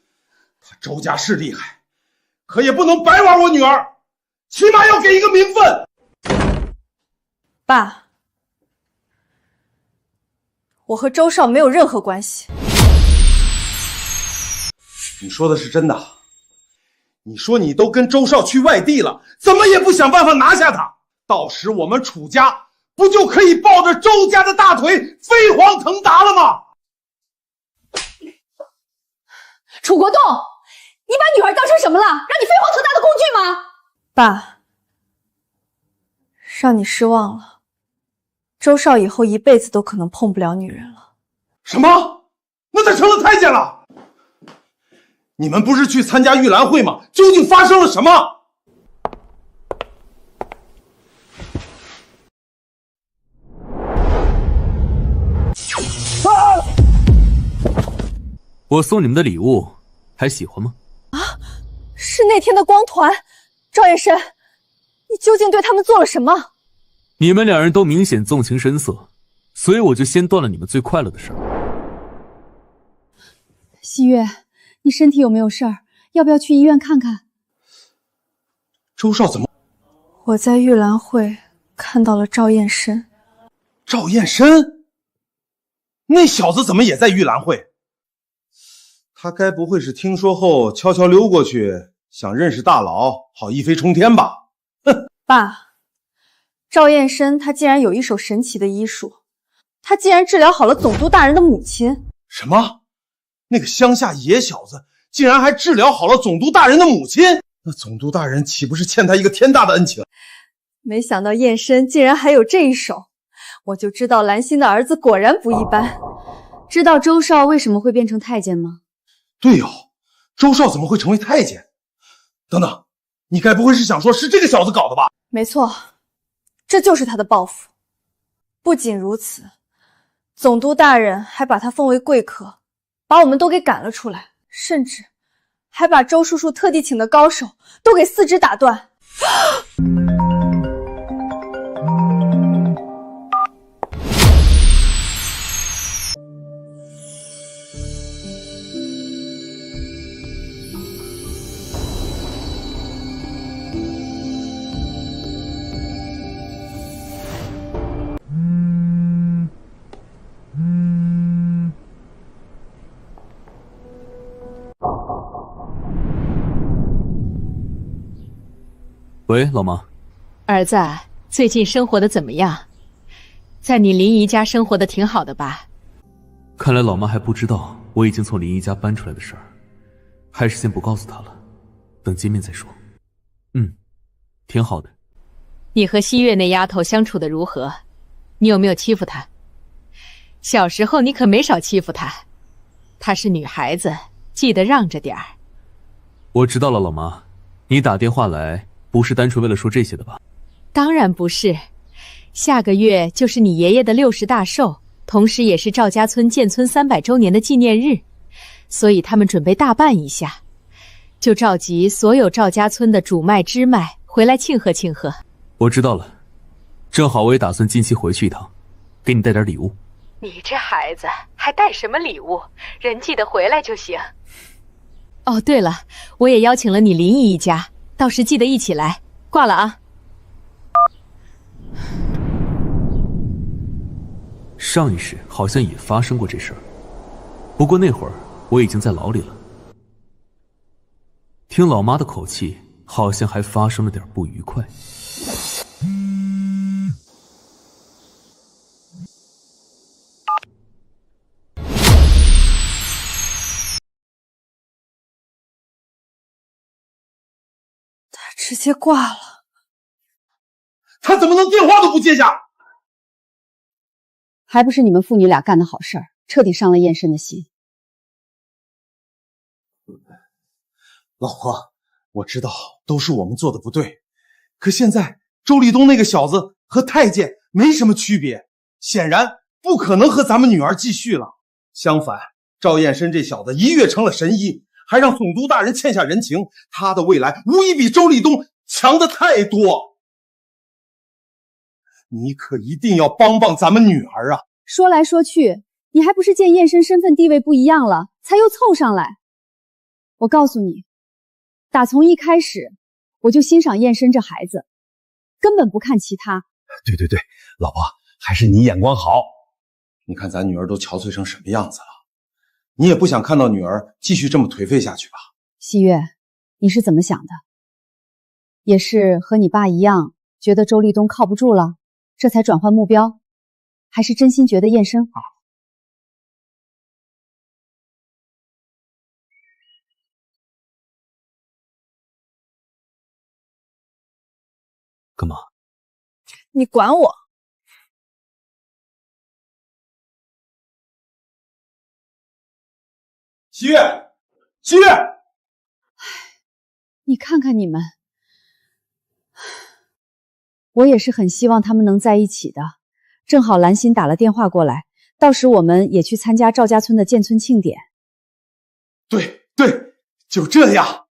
他周家是厉害，可也不能白玩我女儿，起码要给一个名分。爸，我和周少没有任何关系。你说的是真的？你说你都跟周少去外地了，怎么也不想办法拿下他？到时我们楚家不就可以抱着周家的大腿飞黄腾达了吗？楚国栋，你把女儿当成什么了？让你飞黄腾达的工具吗？爸，让你失望了。周少以后一辈子都可能碰不了女人了。什么？那他成了太监了？你们不是去参加玉兰会吗？究竟发生了什么？我送你们的礼物，还喜欢吗？是那天的光团，赵燕深，你究竟对他们做了什么？你们两人都明显纵情声色，所以我就先断了你们最快乐的事儿。西月，你身体有没有事儿？要不要去医院看看？周少怎么？我在玉兰会看到了赵燕深。赵燕深？那小子怎么也在玉兰会？他该不会是听说后悄悄溜过去，想认识大佬，好一飞冲天吧？哼！爸，赵燕深他竟然有一手神奇的医术，他竟然治疗好了总督大人的母亲。什么？那个乡下野小子竟然还治疗好了总督大人的母亲？那总督大人岂不是欠他一个天大的恩情？没想到燕深竟然还有这一手，我就知道兰心的儿子果然不一般。知道周少为什么会变成太监吗？对哦，周少怎么会成为太监？等等，你该不会是想说是这个小子搞的吧？没错，这就是他的报复。不仅如此，总督大人还把他封为贵客，把我们都给赶了出来，甚至还把周叔叔特地请的高手都给四肢打断。喂，老妈。儿子，最近生活的怎么样？在你林姨家生活的挺好的吧？看来老妈还不知道我已经从林姨家搬出来的事儿，还是先不告诉她了，等见面再说。挺好的。你和西月那丫头相处的如何？你有没有欺负她？小时候你可没少欺负她，她是女孩子，记得让着点儿。我知道了，老妈，你打电话来不是单纯为了说这些的吧？当然不是，下个月就是你爷爷的60大寿，同时也是赵家村建村300周年的纪念日，所以他们准备大办一下，就召集所有赵家村的主脉支脉回来庆贺庆贺。我知道了，正好我也打算近期回去一趟，给你带点礼物。你这孩子还带什么礼物？人记得回来就行。哦，对了，我也邀请了你林姨一家，到时记得一起来。挂了啊。上一世好像也发生过这事儿，不过那会儿我已经在牢里了。听老妈的口气，好像还发生了点不愉快。他直接挂了。他怎么能电话都不接下？还不是你们父女俩干的好事儿，彻底伤了燕深的心。老婆，我知道都是我们做的不对，可现在周立东那个小子和太监没什么区别，显然不可能和咱们女儿继续了。相反，赵燕申这小子一跃成了神医，还让总督大人欠下人情，他的未来无疑比周立东强的太多。你可一定要帮帮咱们女儿啊！说来说去，你还不是见燕申身份地位不一样了，才又凑上来。我告诉你，打从一开始我就欣赏燕申这孩子，根本不看其他。对，老婆，还是你眼光好。你看咱女儿都憔悴成什么样子了，你也不想看到女儿继续这么颓废下去吧？西月，你是怎么想的？也是和你爸一样，觉得周立东靠不住了，这才转换目标，还是真心觉得燕申好？干嘛？你管我？西月，西月，你看看你们，我也是很希望他们能在一起的。正好兰心打了电话过来，到时我们也去参加赵家村的建村庆典。对，就这样。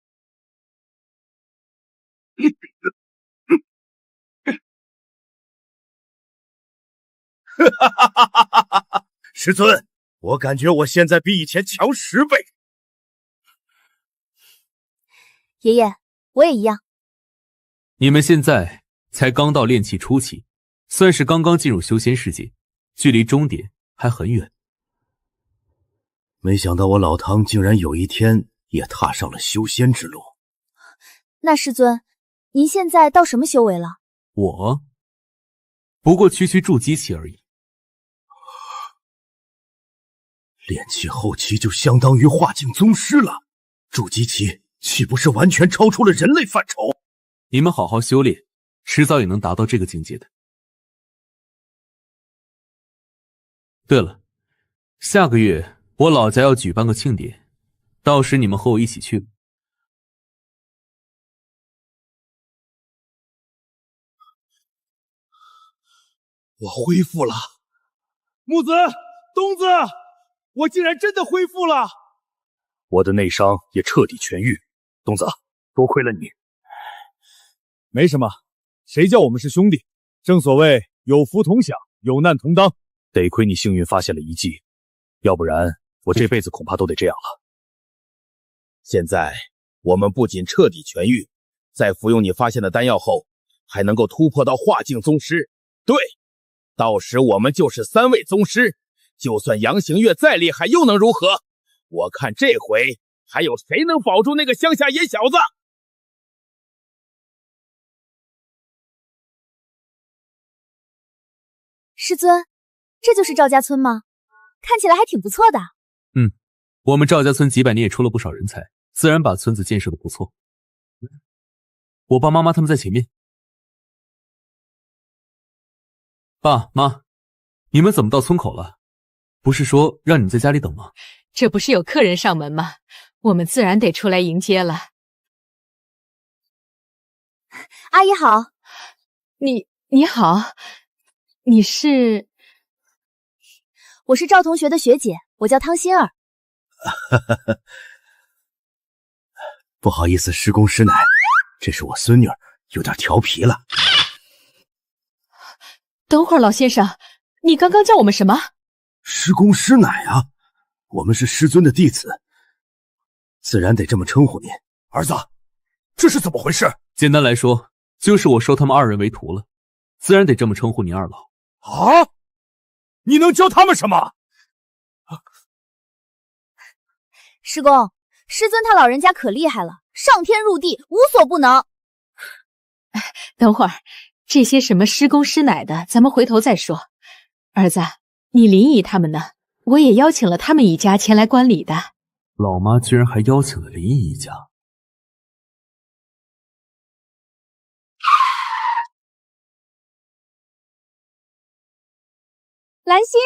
师尊，我感觉我现在比以前强10倍。爷爷，我也一样。你们现在才刚到炼气初期，算是刚刚进入修仙世界，距离终点还很远。没想到我老汤竟然有一天也踏上了修仙之路。那师尊，您现在到什么修为了？我不过区筑基期而已。炼气后期就相当于化境宗师了，筑基期岂不是完全超出了人类范畴？你们好好修炼，迟早也能达到这个境界的。对了，下个月我老家要举办个庆典，到时你们和我一起去。我恢复了，木子、东子，我竟然真的恢复了！我的内伤也彻底痊愈，东子，多亏了你。没什么，谁叫我们是兄弟？正所谓有福同享，有难同当。得亏你幸运发现了遗迹，要不然我这辈子恐怕都得这样了。现在我们不仅彻底痊愈，在服用你发现的丹药后，还能够突破到化境宗师。对，到时我们就是3位宗师，就算杨行月再厉害又能如何？我看这回还有谁能保住那个乡下野小子？师尊，这就是赵家村吗？看起来还挺不错的。我们赵家村几百年也出了不少人才，自然把村子建设的不错。我爸妈妈他们在前面。爸妈，你们怎么到村口了？不是说让你们在家里等吗？这不是有客人上门吗？我们自然得出来迎接了。阿姨好。你好，你是？我是赵同学的学姐，我叫汤心儿。不好意思，师公师奶，这是我孙女儿，有点调皮了。等会儿，老先生，你刚刚叫我们什么？师公师奶啊，我们是师尊的弟子，自然得这么称呼您。儿子，这是怎么回事？简单来说，就是我收他们2人为徒了，自然得这么称呼你2老。啊？你能教他们什么？师公，师尊他老人家可厉害了，上天入地无所不能。等会儿，这些什么师公师奶的，咱们回头再说。儿子，你林姨他们呢？我也邀请了他们一家前来观礼的。老妈居然还邀请了林姨一家。兰心，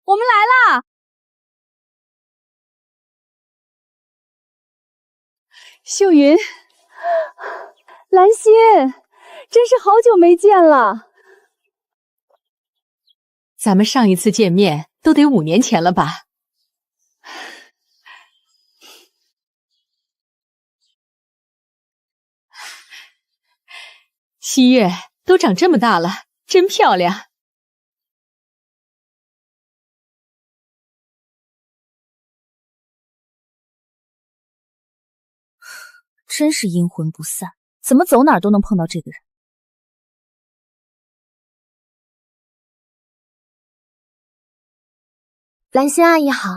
我们来啦！秀云，兰心，真是好久没见了。咱们上一次见面都得5年前了吧？西月都长这么大了，真漂亮。真是阴魂不散，怎么走哪儿都能碰到这个人。兰心阿姨好。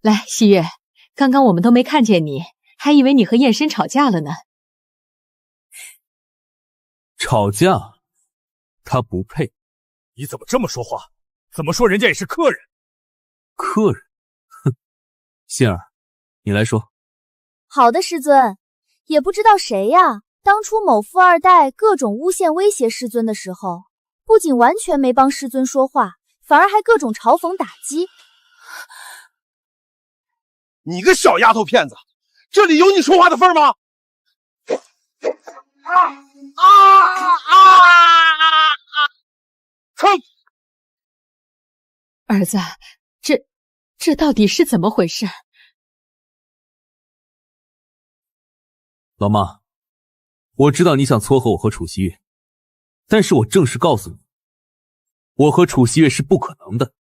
来，西月，刚刚我们都没看见你，还以为你和燕深吵架了呢。吵架？他不配。你怎么这么说话？怎么说人家也是客人？客人？哼，心儿，你来说。好的，师尊。也不知道谁呀，当初某富二代各种诬陷威胁师尊的时候，不仅完全没帮师尊说话，反而还各种嘲讽打击。你个小丫头片子，这里有你说话的份儿吗？哼！儿子，这到底是怎么回事？老妈，我知道你想撮合我和楚曦月，但是我正式告诉你，我和楚曦月是不可能的。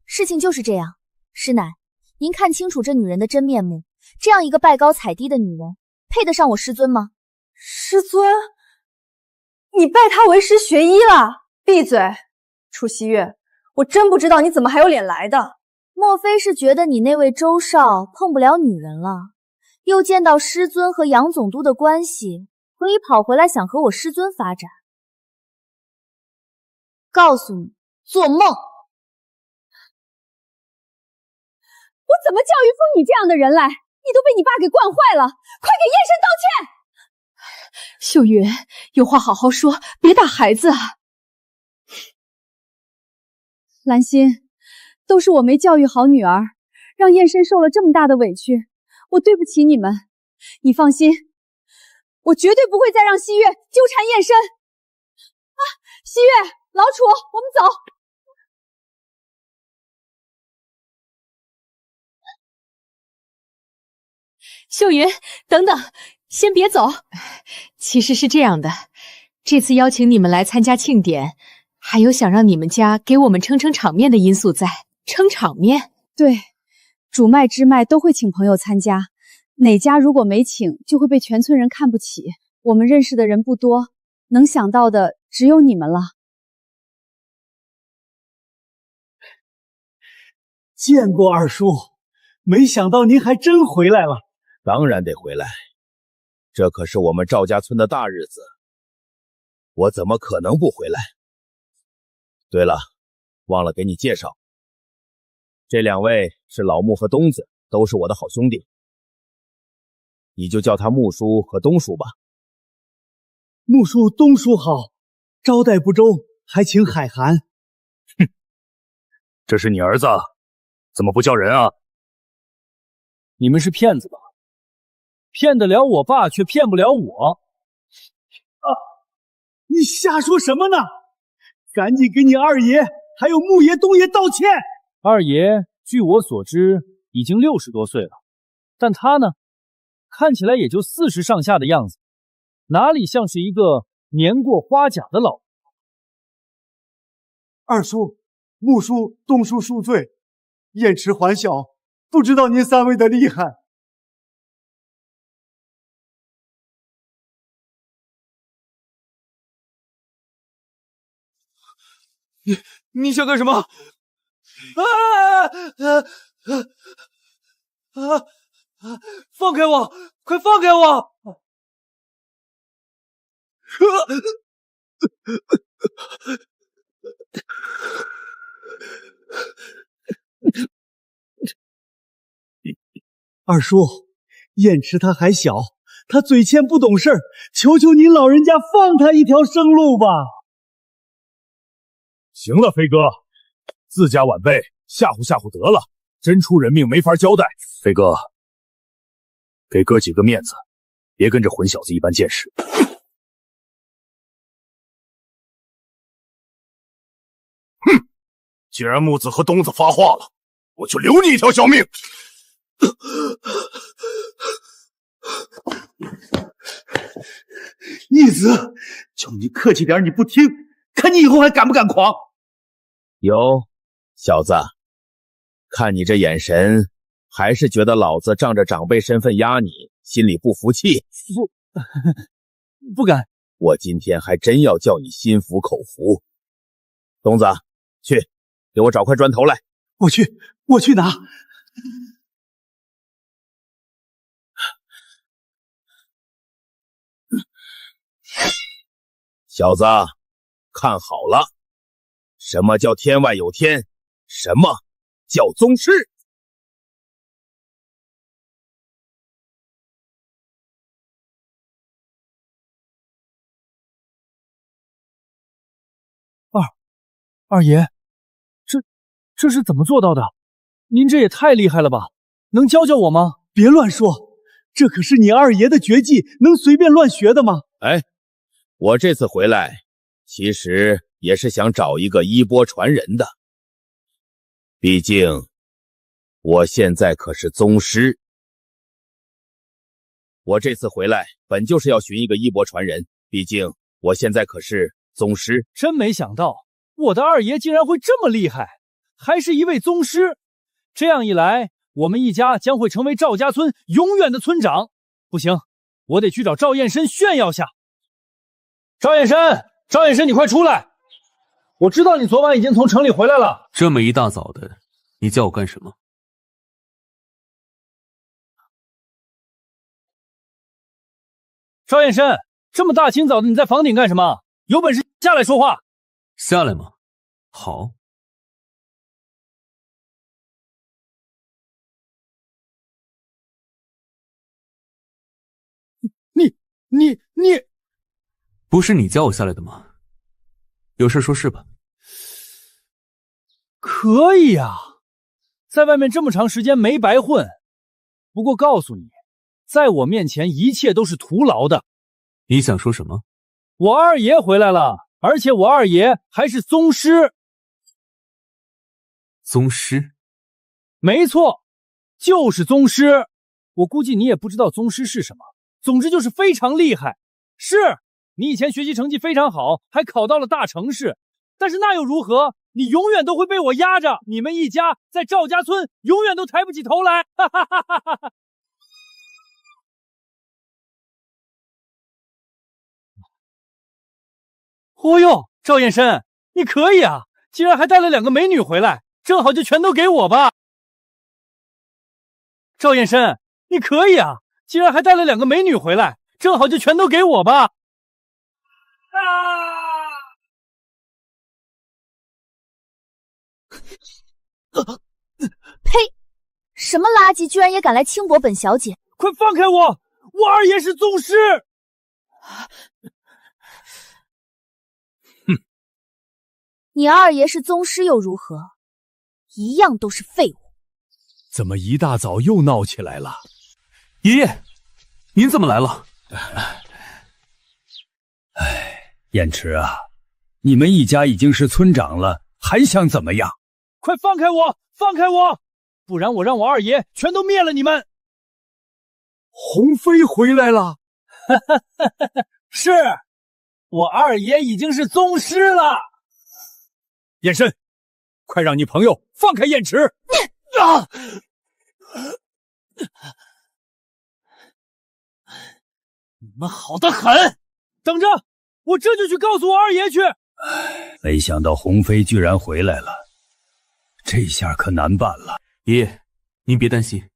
事情就是这样，师奶，您看清楚这女人的真面目，这样一个拜高踩低的女人，配得上我师尊吗？师尊？你拜她为师学医了？闭嘴！楚曦月，我真不知道你怎么还有脸来的。莫非是觉得你那位周少碰不了女人了，又见到师尊和杨总督的关系，所以跑回来想和我师尊发展？告诉你，做梦！我怎么教育封你这样的人来？你都被你爸给惯坏了！快给燕深道歉！秀云，有话好好说，别打孩子啊！兰心，都是我没教育好女儿，让燕深受了这么大的委屈，我对不起你们。你放心，我绝对不会再让西月纠缠燕深。啊，西月，老楚，我们走。秀云，等等，先别走。其实是这样的，这次邀请你们来参加庆典，还有想让你们家给我们撑撑场面的因素在。撑场面？对，主脉支脉都会请朋友参加，哪家如果没请，就会被全村人看不起。我们认识的人不多，能想到的只有你们了。见过二叔，没想到您还真回来了。当然得回来，这可是我们赵家村的大日子，我怎么可能不回来？对了，忘了给你介绍，这2位是老穆和东子，都是我的好兄弟，你就叫他穆叔和东叔吧。穆叔、东叔好，招待不周，还请海涵。哼，这是你儿子，怎么不叫人啊？你们是骗子吧？骗得了我爸，却骗不了我。你瞎说什么呢？赶紧给你二爷还有穆爷、东爷道歉。二爷据我所知已经60多岁了，但他呢，看起来也就40上下的样子，哪里像是一个年过花甲的老。二叔、穆叔、东叔恕罪，燕池还小，不知道您3位的厉害。你想干什么？放开我！快放开我！二叔，燕池他还小，他嘴欠不懂事儿，求求您老人家放他一条生路吧。行了，飞哥，自家晚辈吓唬吓唬得了，真出人命没法交代。飞哥，给哥几个面子，别跟这混小子一般见识。哼！既然木子和东子发话了，我就留你一条小命。逆子，叫你客气点，你不听，看你以后还敢不敢狂？哟，小子，看你这眼神，还是觉得老子仗着长辈身份压你，心里不服气？不敢。我今天还真要叫你心服口服。东子，去，给我找块砖头来。我去拿。小子，看好了，什么叫天外有天？什么叫宗师？二爷，这是怎么做到的？您这也太厉害了吧！能教教我吗？别乱说，这可是你二爷的绝技，能随便乱学的吗？哎，我这次回来，其实也是想找一个衣钵传人的。毕竟，我现在可是宗师。我这次回来，本就是要寻一个衣钵传人，毕竟我现在可是宗师。真没想到，我的二爷竟然会这么厉害，还是一位宗师。这样一来，我们一家将会成为赵家村永远的村长。不行，我得去找赵彦深炫耀下。赵彦深，你快出来！我知道你昨晚已经从城里回来了。这么一大早的，你叫我干什么？赵彦深，这么大清早的你在房顶干什么？有本事下来说话。下来吗？好。你不是你叫我下来的吗？有事说事吧。可以啊，在外面这么长时间没白混。不过告诉你，在我面前一切都是徒劳的。你想说什么？我二爷回来了，而且我二爷还是宗师。宗师？没错，就是宗师。我估计你也不知道宗师是什么，总之就是非常厉害。是，你以前学习成绩非常好，还考到了大城市，但是那又如何？你永远都会被我压着，你们一家在赵家村永远都抬不起头来。哈哈哈哈哈！哦哟，赵彦深，你可以啊，竟然还带了2个美女回来，正好就全都给我吧。赵彦深，你可以啊，竟然还带了2个美女回来，正好就全都给我吧。呸！什么垃圾，居然也敢来轻薄本小姐！快放开我！我二爷是宗师！哼，你二爷是宗师又如何？一样都是废物。怎么一大早又闹起来了？爷爷，您怎么来了？燕池啊，你们一家已经是村长了，还想怎么样？快放开我！放开我！不然我让我二爷全都灭了你们！鸿飞回来了。是，我二爷已经是宗师了。燕深，快让你朋友放开燕池！啊！你们好得很！等着，我这就去告诉我二爷去。没想到鸿飞居然回来了，这下可难办了。爷爷，您别担心，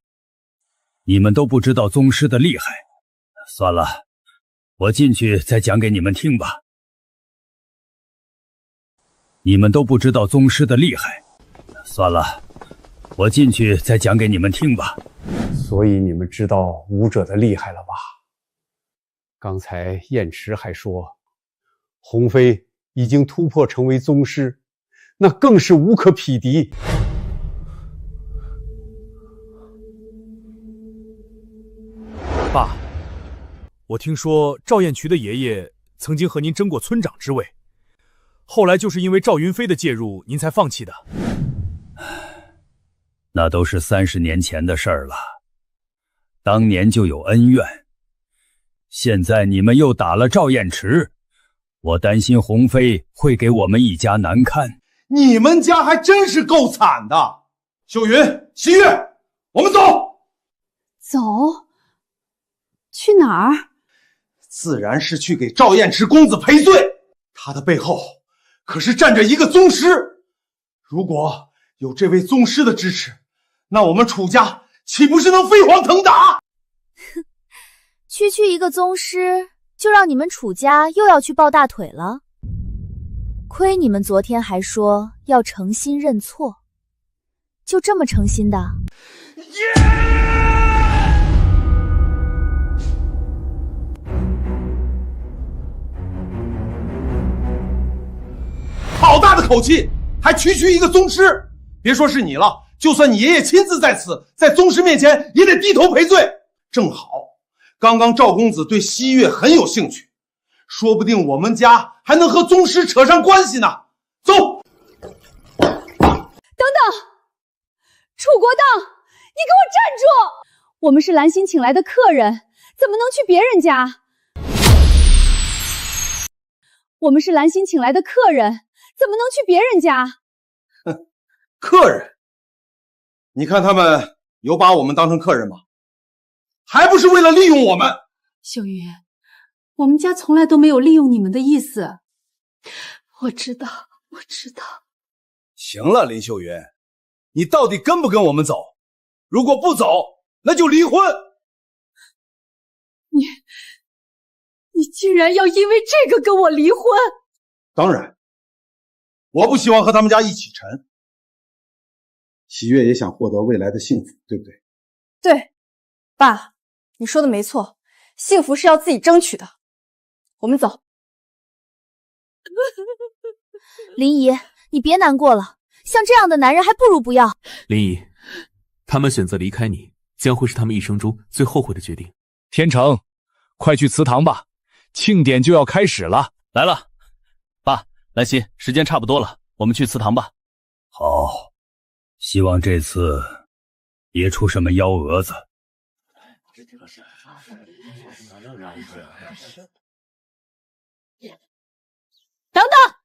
你们都不知道宗师的厉害。算了，我进去再讲给你们听吧。你们都不知道宗师的厉害。算了，我进去再讲给你们听吧。所以你们知道武者的厉害了吧？刚才燕池还说，鸿飞已经突破成为宗师，那更是无可匹敌。爸，我听说赵彦渠的爷爷曾经和您争过村长之位，后来就是因为赵云飞的介入，您才放弃的。那都是30年前的事儿了，当年就有恩怨。现在你们又打了赵彦池，我担心鸿飞会给我们一家难堪。你们家还真是够惨的。秀云、西月，我们走。走？去哪儿？自然是去给赵彦池公子赔罪。他的背后可是站着一个宗师，如果有这位宗师的支持，那我们楚家岂不是能飞黄腾达？哼，区区一个宗师，就让你们楚家又要去抱大腿了？亏你们昨天还说要诚心认错，就这么诚心的？好大的口气，还区区一个宗师！别说是你了，就算你爷爷亲自在此，在宗师面前也得低头赔罪。正好，刚刚赵公子对西月很有兴趣，说不定我们家还能和宗师扯上关系呢。走！等等，楚国当，你给我站住！我们是兰心请来的客人，怎么能去别人家？我们是兰心请来的客人，怎么能去别人家？哼，客人？你看他们有把我们当成客人吗？还不是为了利用我们？秀云，我们家从来都没有利用你们的意思。我知道。行了，林秀云，你到底跟不跟我们走？如果不走，那就离婚。你竟然要因为这个跟我离婚？当然，我不希望和他们家一起沉。喜悦也想获得未来的幸福，对不对？对，爸，你说的没错，幸福是要自己争取的。我们走。林姨，你别难过了，像这样的男人还不如不要。林姨，他们选择离开你，将会是他们一生中最后悔的决定。天成，快去祠堂吧，庆典就要开始了。来了，爸，兰心，时间差不多了，我们去祠堂吧。好，希望这次别出什么幺蛾子。等等，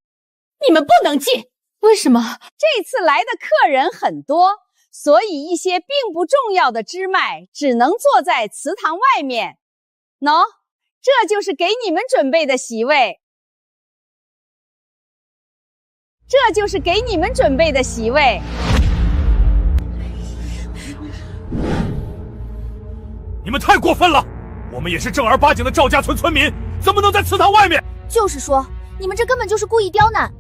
你们不能进。为什么？这次来的客人很多，所以一些并不重要的支脉只能坐在祠堂外面。喏，这就是给你们准备的席位。这就是给你们准备的席位。你们太过分了！我们也是正儿八经的赵家村村民，怎么能在祠堂外面？就是说，你们这根本就是故意刁难。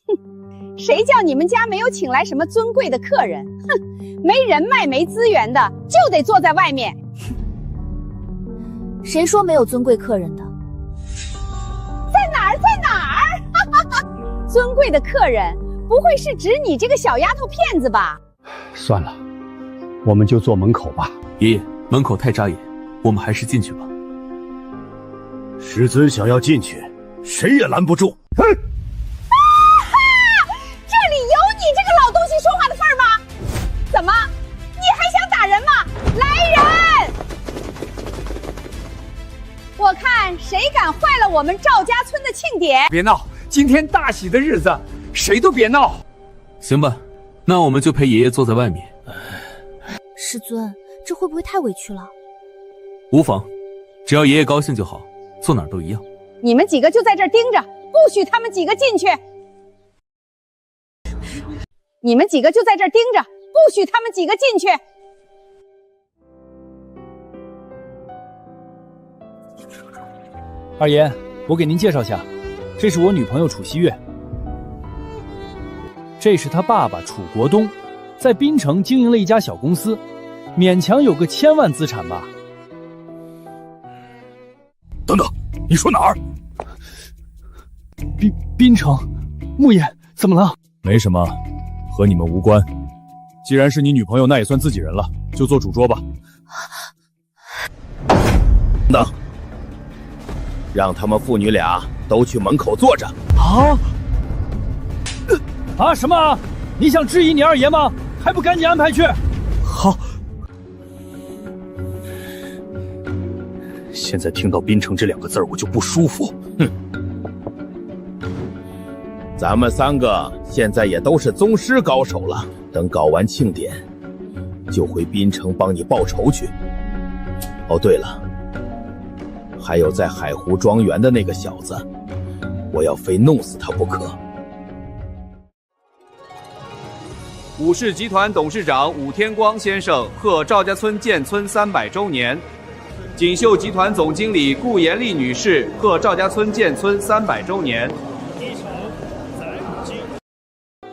哼，谁叫你们家没有请来什么尊贵的客人？哼，没人脉没资源的就得坐在外面。谁说没有尊贵客人的？在哪儿？在哪儿？尊贵的客人不会是指你这个小丫头片子吧？算了，我们就坐门口吧。爷爷，门口太扎眼，我们还是进去吧。师尊想要进去，谁也拦不住。这里有你这个老东西说话的份儿吗？怎么，你还想打人吗？来人！我看谁敢坏了我们赵家村的庆典！别闹，今天大喜的日子，谁都别闹。行吧，那我们就陪爷爷坐在外面。师尊，这会不会太委屈了？无妨，只要爷爷高兴就好，坐哪儿都一样。你们几个就在这儿盯着，不许他们几个进去。你们几个就在这儿盯着，不许他们几个进去。二爷，我给您介绍下，这是我女朋友楚西月，这是她爸爸楚国东，在滨城经营了一家小公司，勉强有个1000万资产吧。等等，你说哪儿？滨城，穆爷，怎么了？没什么，和你们无关。既然是你女朋友，那也算自己人了，就做主桌吧。等，让他们父女俩都去门口坐着。什么？你想质疑你二爷吗？还不赶紧安排去！好。现在听到滨城这2个字我就不舒服。哼，咱们3个现在也都是宗师高手了，等搞完庆典，就回滨城帮你报仇去。哦，对了，还有在海湖庄园的那个小子，我要非弄死他不可。武氏集团董事长武天光先生贺赵家村建村300周年。锦绣集团总经理顾延丽女士贺赵家村建村300周年。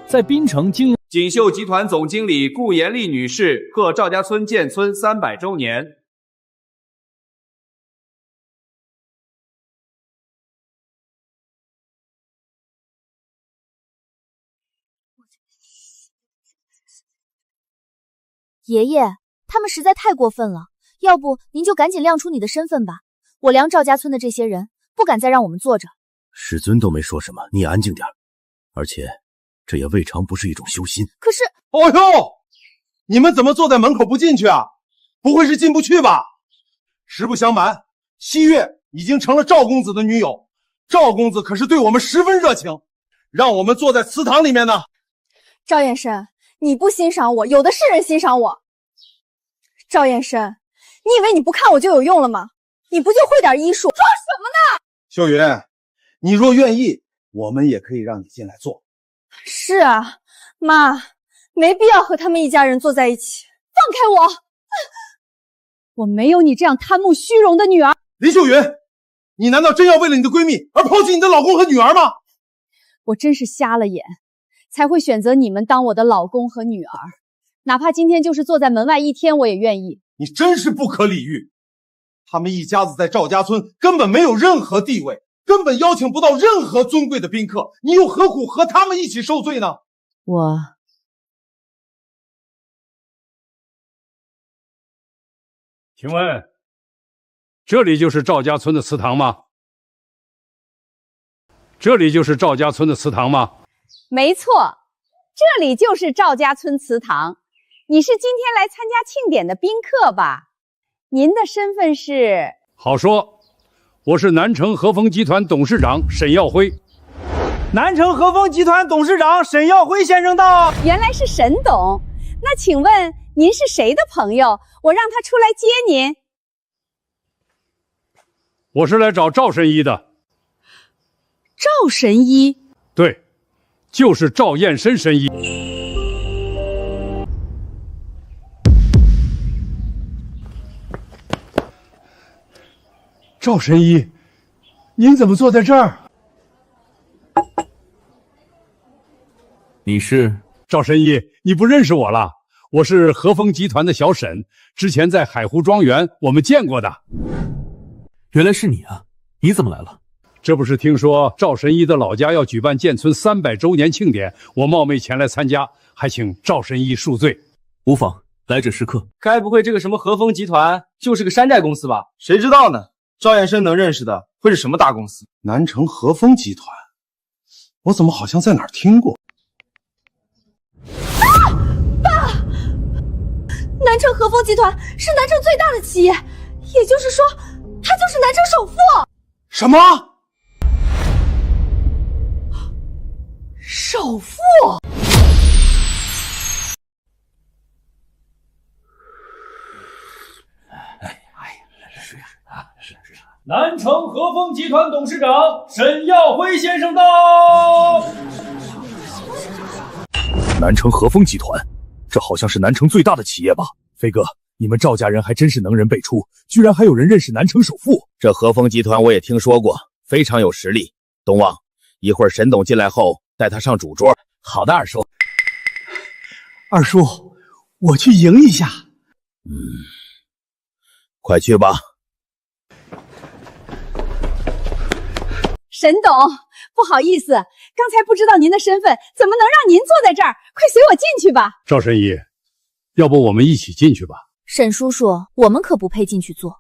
在滨城经营。锦绣集团总经理顾延丽女士贺赵家村建村300周年。爷爷，他们实在太过分了，要不您就赶紧亮出你的身份吧。我梁赵家村的这些人不敢再让我们坐着。师尊都没说什么，你也安静点。而且这也未尝不是一种修心。可是，哦呦，你们怎么坐在门口不进去啊？不会是进不去吧？实不相瞒，西月已经成了赵公子的女友，赵公子可是对我们十分热情，让我们坐在祠堂里面呢。赵燕生，你不欣赏我，有的是人欣赏我。赵燕生，你以为你不看我就有用了吗？你不就会点医术？装什么呢？秀云，你若愿意，我们也可以让你进来坐。是啊，妈，没必要和他们一家人坐在一起。放开我！我没有你这样贪慕虚荣的女儿。林秀云，你难道真要为了你的闺蜜而抛弃你的老公和女儿吗？我真是瞎了眼，才会选择你们当我的老公和女儿。哪怕今天就是坐在门外一天，我也愿意。你真是不可理喻，他们一家子在赵家村根本没有任何地位，根本邀请不到任何尊贵的宾客，你又何苦和他们一起受罪呢？请问，这里就是赵家村的祠堂吗？这里就是赵家村的祠堂吗？没错，这里就是赵家村祠堂。你是今天来参加庆典的宾客吧？您的身份是？好说，我是南城和风集团董事长沈耀辉。南城和风集团董事长沈耀辉先生到。原来是沈董，那请问您是谁的朋友？我让他出来接您。我是来找赵神医的。赵神医？对，就是赵燕申神医。赵神医，您怎么坐在这儿？你是赵神医？你不认识我了？我是和风集团的小沈，之前在海湖庄园我们见过的。原来是你啊！你怎么来了？这不是听说赵神医的老家要举办建村300周年庆典，我冒昧前来参加，还请赵神医恕罪。无妨，来者是客。该不会这个什么和风集团就是个山寨公司吧？谁知道呢？赵燕生能认识的会是什么大公司？南城和风集团，我怎么好像在哪儿听过？爸，南城和风集团是南城最大的企业，也就是说，他就是南城首富。什么？首富？南城和风集团董事长沈耀辉先生到。南城和风集团，这好像是南城最大的企业吧？飞哥，你们赵家人还真是能人辈出，居然还有人认识南城首富。这和风集团我也听说过，非常有实力。东旺，一会儿沈董进来后带他上主桌。好的，二叔。二叔，我去迎一下。快去吧。沈董，不好意思，刚才不知道您的身份，怎么能让您坐在这儿？快随我进去吧。赵神医，要不我们一起进去吧？沈叔叔，我们可不配进去坐。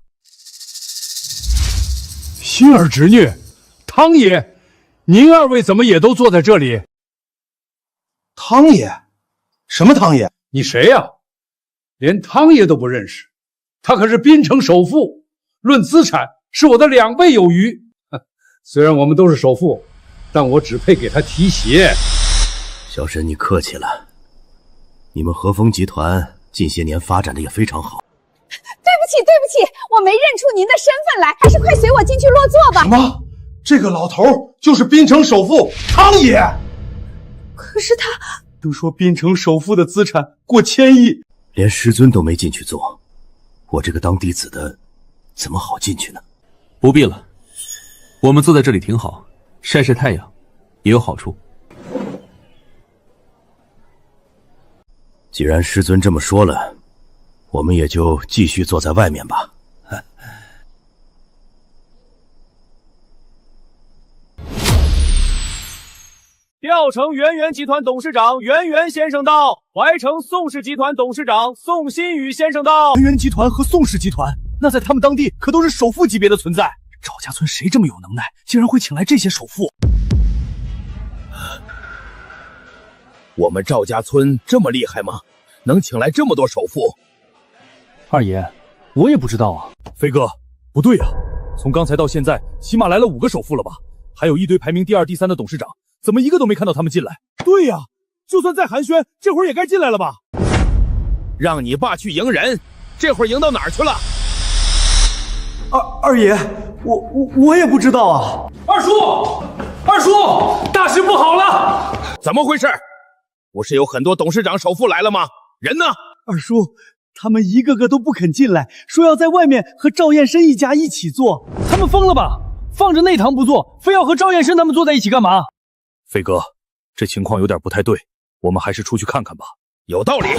亲儿侄女，汤爷，您二位怎么也都坐在这里？汤爷？什么汤爷？你谁呀？连汤爷都不认识？他可是滨城首富，论资产是我的2倍有余。虽然我们都是首富，但我只配给他提鞋。小申，你客气了。你们和风集团近些年发展的也非常好。对不起，对不起，我没认出您的身份来，还是快随我进去落座吧。什么？这个老头就是滨城首富汤爷？可是他都说滨城首富的资产过1000亿，连师尊都没进去做，我这个当弟子的怎么好进去呢？不必了，我们坐在这里挺好，晒晒太阳也有好处。既然师尊这么说了，我们也就继续坐在外面吧。调城圆圆集团董事长圆圆先生到，怀城宋氏集团董事长宋新宇先生到。圆圆集团和宋氏集团，那在他们当地可都是首富级别的存在。赵家村谁这么有能耐，竟然会请来这些首富？我们赵家村这么厉害吗？能请来这么多首富？二爷，我也不知道啊。飞哥，不对啊，从刚才到现在，起码来了5个首富了吧？还有一堆排名第2、第3的董事长，怎么一个都没看到他们进来？对呀，就算再寒暄，这会儿也该进来了吧？让你爸去迎人，这会儿迎到哪儿去了？二爷，我也不知道啊。二叔，大事不好了！怎么回事？不是有很多董事长首富来了吗？人呢？二叔，他们一个个都不肯进来，说要在外面和赵燕申一家一起做。他们疯了吧？放着内堂不做，非要和赵燕申他们坐在一起干嘛？飞哥，这情况有点不太对，我们还是出去看看吧。有道理，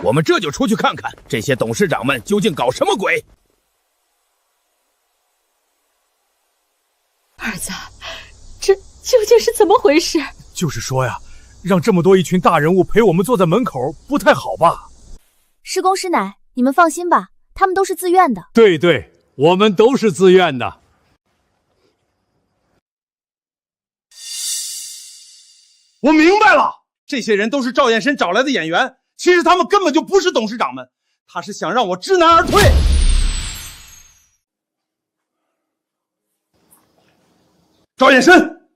我们这就出去看看这些董事长们究竟搞什么鬼。儿子，这究竟是怎么回事？就是说呀，让这么多一群大人物陪我们坐在门口，不太好吧？师公师奶，你们放心吧，他们都是自愿的。对，我们都是自愿的。我明白了，这些人都是赵燕申找来的演员，其实他们根本就不是董事长们，他是想让我知难而退。赵燕申，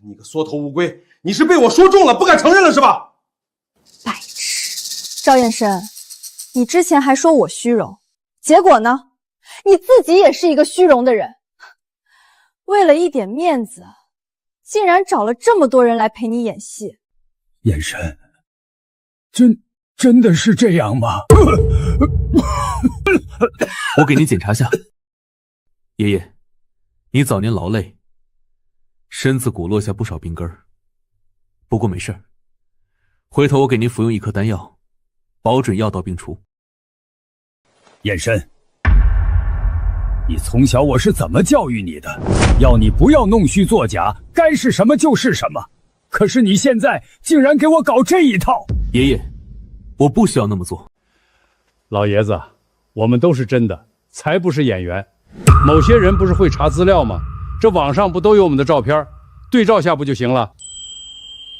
你个缩头乌龟，你是被我说中了，不敢承认了是吧？白痴！赵燕申，你之前还说我虚荣，结果呢？你自己也是一个虚荣的人，为了一点面子，竟然找了这么多人来陪你演戏。燕申，真的是这样吗？我给您检查下。爷爷，你早年劳累，身子骨落下不少病根儿，不过没事儿，回头我给您服用1颗丹药，保准药到病除。燕申，你从小我是怎么教育你的？要你不要弄虚作假，该是什么就是什么。可是你现在竟然给我搞这一套！爷爷，我不需要那么做。老爷子，我们都是真的，才不是演员。某些人不是会查资料吗？这网上不都有我们的照片，对照下不就行了？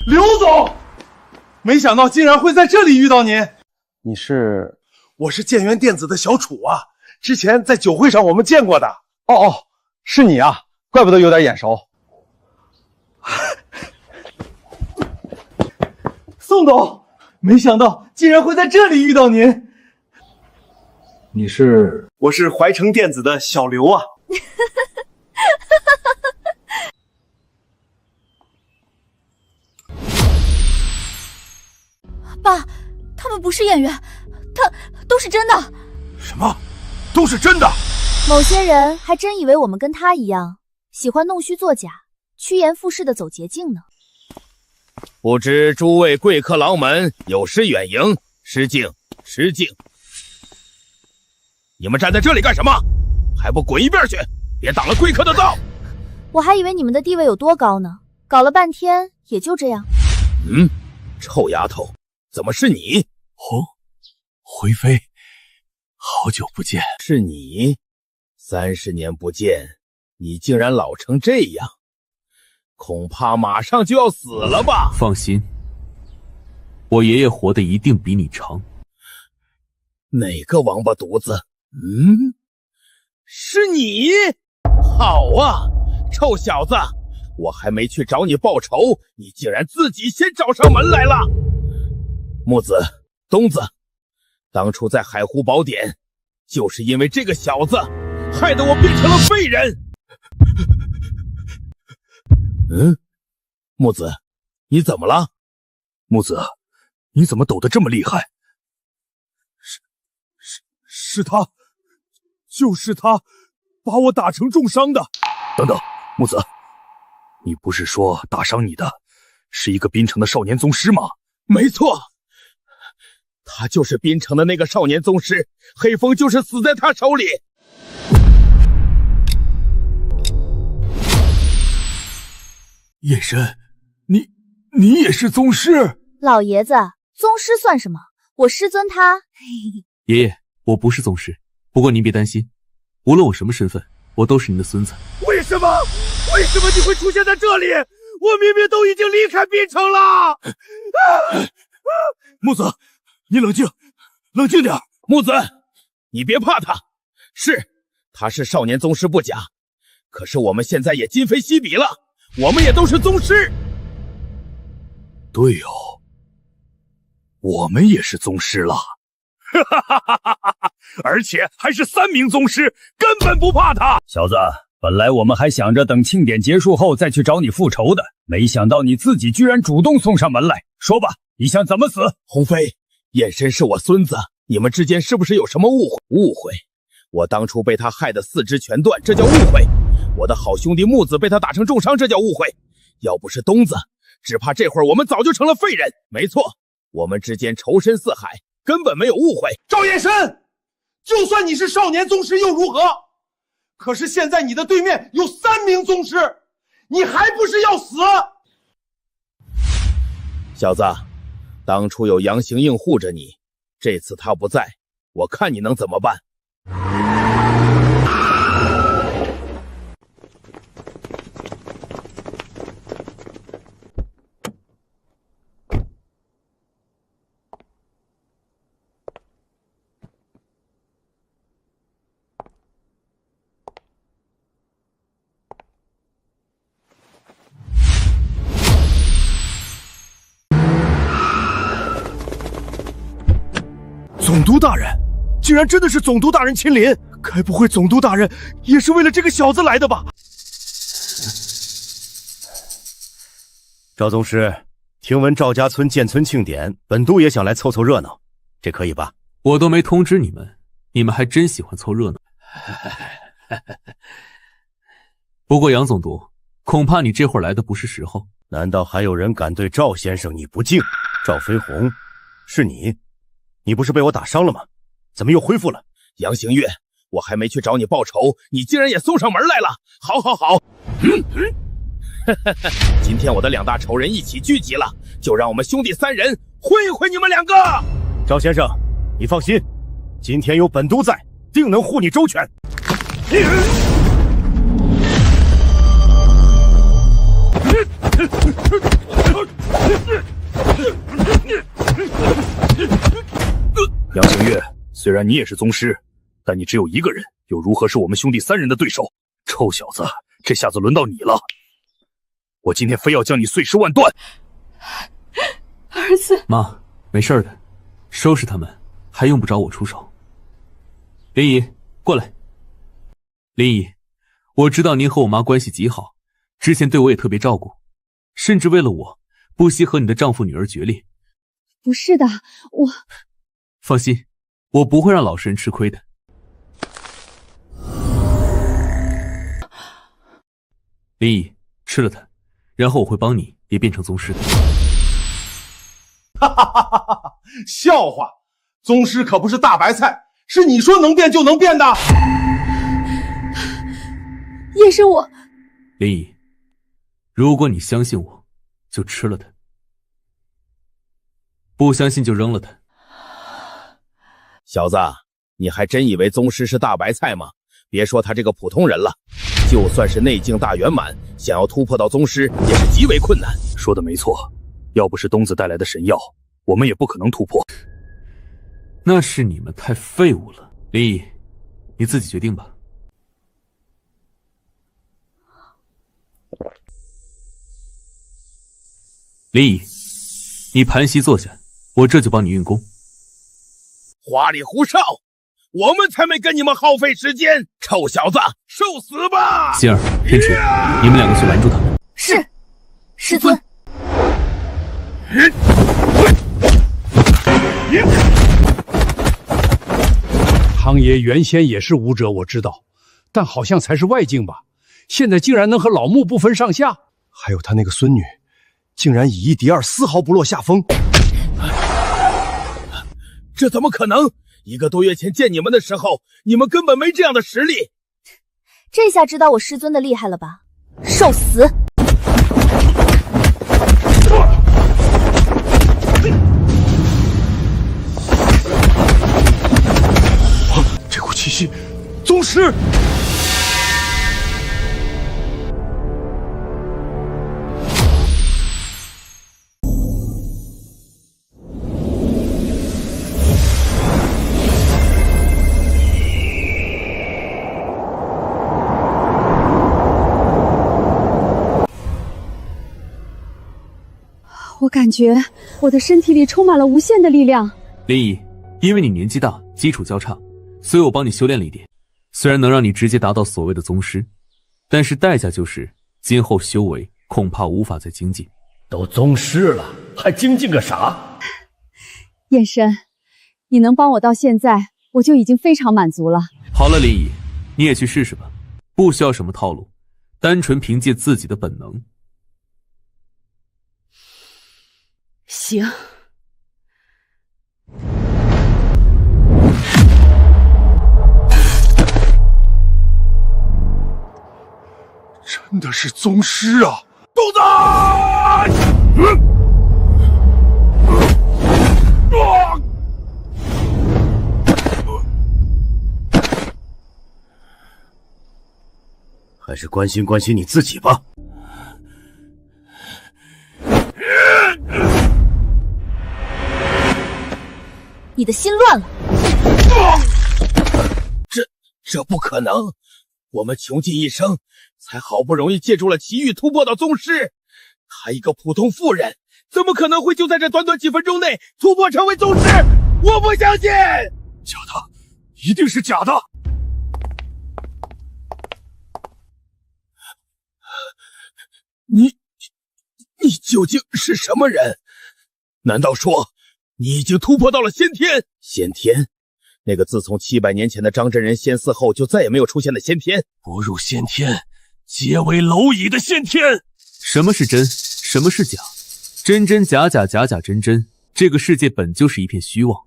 刘总，没想到竟然会在这里遇到您。你是？我是建元电子的小楚啊，之前在酒会上我们见过的。哦，是你啊，怪不得有点眼熟。宋董，没想到竟然会在这里遇到您。你是？我是怀城电子的小刘啊。爸，他们不是演员，他都是真的。什么？都是真的？某些人还真以为我们跟他一样，喜欢弄虚作假、趋炎附势的走捷径呢。不知诸位贵客郎们有失远迎，失敬失敬。你们站在这里干什么？还不滚一边去！别挡了贵客的道。我还以为你们的地位有多高呢，搞了半天也就这样。臭丫头，怎么是你？回飞，好久不见。是你？30年不见，你竟然老成这样，恐怕马上就要死了吧？放心，我爷爷活得一定比你长。哪个王八犊子？是你！好啊，臭小子，我还没去找你报仇，你竟然自己先找上门来了。木子、东子，当初在海湖宝典，就是因为这个小子，害得我变成了废人。木子，你怎么了？木子，你怎么抖得这么厉害？是他，就是他，把我打成重伤的。等等，木子，你不是说打伤你的是一个滨城的少年宗师吗？没错，他就是滨城的那个少年宗师，黑风就是死在他手里。叶深，你也是宗师？老爷子，宗师算什么？我师尊他。爷爷，我不是宗师，不过您别担心，无论我什么身份，我都是您的孙子。为什么你会出现在这里？我明明都已经离开滨城了。木子，你冷静点。木子，你别怕他，他是少年宗师不假，可是我们现在也今非昔比了，我们也都是宗师。对哦，我们也是宗师了。而且还是3名宗师，根本不怕他。小子，本来我们还想着等庆典结束后再去找你复仇的，没想到你自己居然主动送上门来。说吧，你想怎么死？鸿飞，燕深是我孙子，你们之间是不是有什么误会？误会？我当初被他害得4肢全断，这叫误会。我的好兄弟木子被他打成重伤，这叫误会。要不是东子，只怕这会儿我们早就成了废人。没错，我们之间仇深似海，根本没有误会。赵燕深，就算你是少年宗师又如何？可是现在你的对面有3名宗师，你还不是要死？小子，当初有杨行应护着你，这次他不在，我看你能怎么办？总督大人，竟然真的是总督大人亲临！该不会总督大人也是为了这个小子来的吧？赵宗师，听闻赵家村建村庆典，本督也想来凑凑热闹，这可以吧？我都没通知你们，你们还真喜欢凑热闹。不过杨总督，恐怕你这会儿来的不是时候。难道还有人敢对赵先生你不敬？赵飞鸿，是你？你不是被我打伤了吗？怎么又恢复了？杨行月，我还没去找你报仇，你竟然也送上门来了！好，今天我的2大仇人一起聚集了，就让我们兄弟3人会一会你们2个。赵先生，你放心，今天有本督在，定能护你周全。杨行月，虽然你也是宗师，但你只有1个人，又如何是我们兄弟3人的对手？臭小子，这下子轮到你了！我今天非要将你碎尸万段！儿子，妈，没事的，收拾他们还用不着我出手。林姨，过来。林姨，我知道您和我妈关系极好，之前对我也特别照顾，甚至为了我不惜和你的丈夫女儿决裂。不是的，我……放心，我不会让老实人吃亏的。林姨，吃了它，然后我会帮你也变成宗师的。笑话，宗师可不是大白菜，是你说能变就能变的。也是我。林姨，如果你相信我，就吃了它；不相信就扔了它。小子，你还真以为宗师是大白菜吗？别说他这个普通人了，就算是内境大圆满，想要突破到宗师也是极为困难。说的没错，要不是东子带来的神药，我们也不可能突破。那是你们太废物了。林毅，你自己决定吧。林毅，你盘膝坐下，我这就帮你运功。花里胡哨，我们才没跟你们耗费时间！臭小子，受死吧！星儿、天池，你们两个去拦住他。是，师尊。汤爷原先也是武者，我知道，但好像才是外境吧？现在竟然能和老木不分上下。还有他那个孙女，竟然以一敌二，丝毫不落下风。这怎么可能？1个多月前见你们的时候，你们根本没这样的实力。这下知道我师尊的厉害了吧？受死！这股气息，宗师！我感觉我的身体里充满了无限的力量。林毅，因为你年纪大，基础较差，所以我帮你修炼了一点。虽然能让你直接达到所谓的宗师，但是代价就是今后修为恐怕无法再精进。都宗师了，还精进个啥？燕深，你能帮我到现在，我就已经非常满足了。好了，林毅，你也去试试吧，不需要什么套路，单纯凭借自己的本能。行。真的是宗师啊！肚子！还是关心关心你自己吧。你的心乱了。这不可能！我们穷尽一生，才好不容易借助了奇遇突破到宗师。他一个普通妇人，怎么可能会就在这短短几分钟内突破成为宗师？我不相信！假的，一定是假的！你究竟是什么人？难道说你已经突破到了先天？先天？那个自从700年前的张真人仙嗣后就再也没有出现的先天？不入先天，皆为蝼蚁的先天。什么是真？什么是假？真真假假，假假真真。这个世界本就是一片虚妄。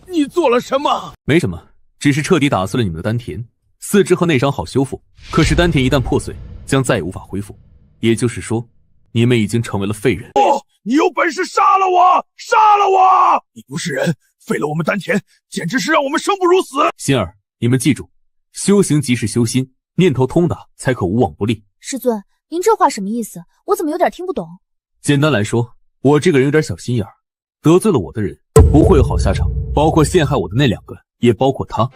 你做了什么？没什么，只是彻底打碎了你们的丹田，四肢和内伤好修复。可是丹田一旦破碎，将再也无法恢复。也就是说，你们已经成为了废人。你有本事杀了我！杀了我！你不是人，废了我们丹田，简直是让我们生不如死。心儿，你们记住，修行即是修心，念头通达，才可无往不利。师尊，您这话什么意思？我怎么有点听不懂？简单来说，我这个人有点小心眼儿，得罪了我的人不会有好下场，包括陷害我的那2个，也包括他。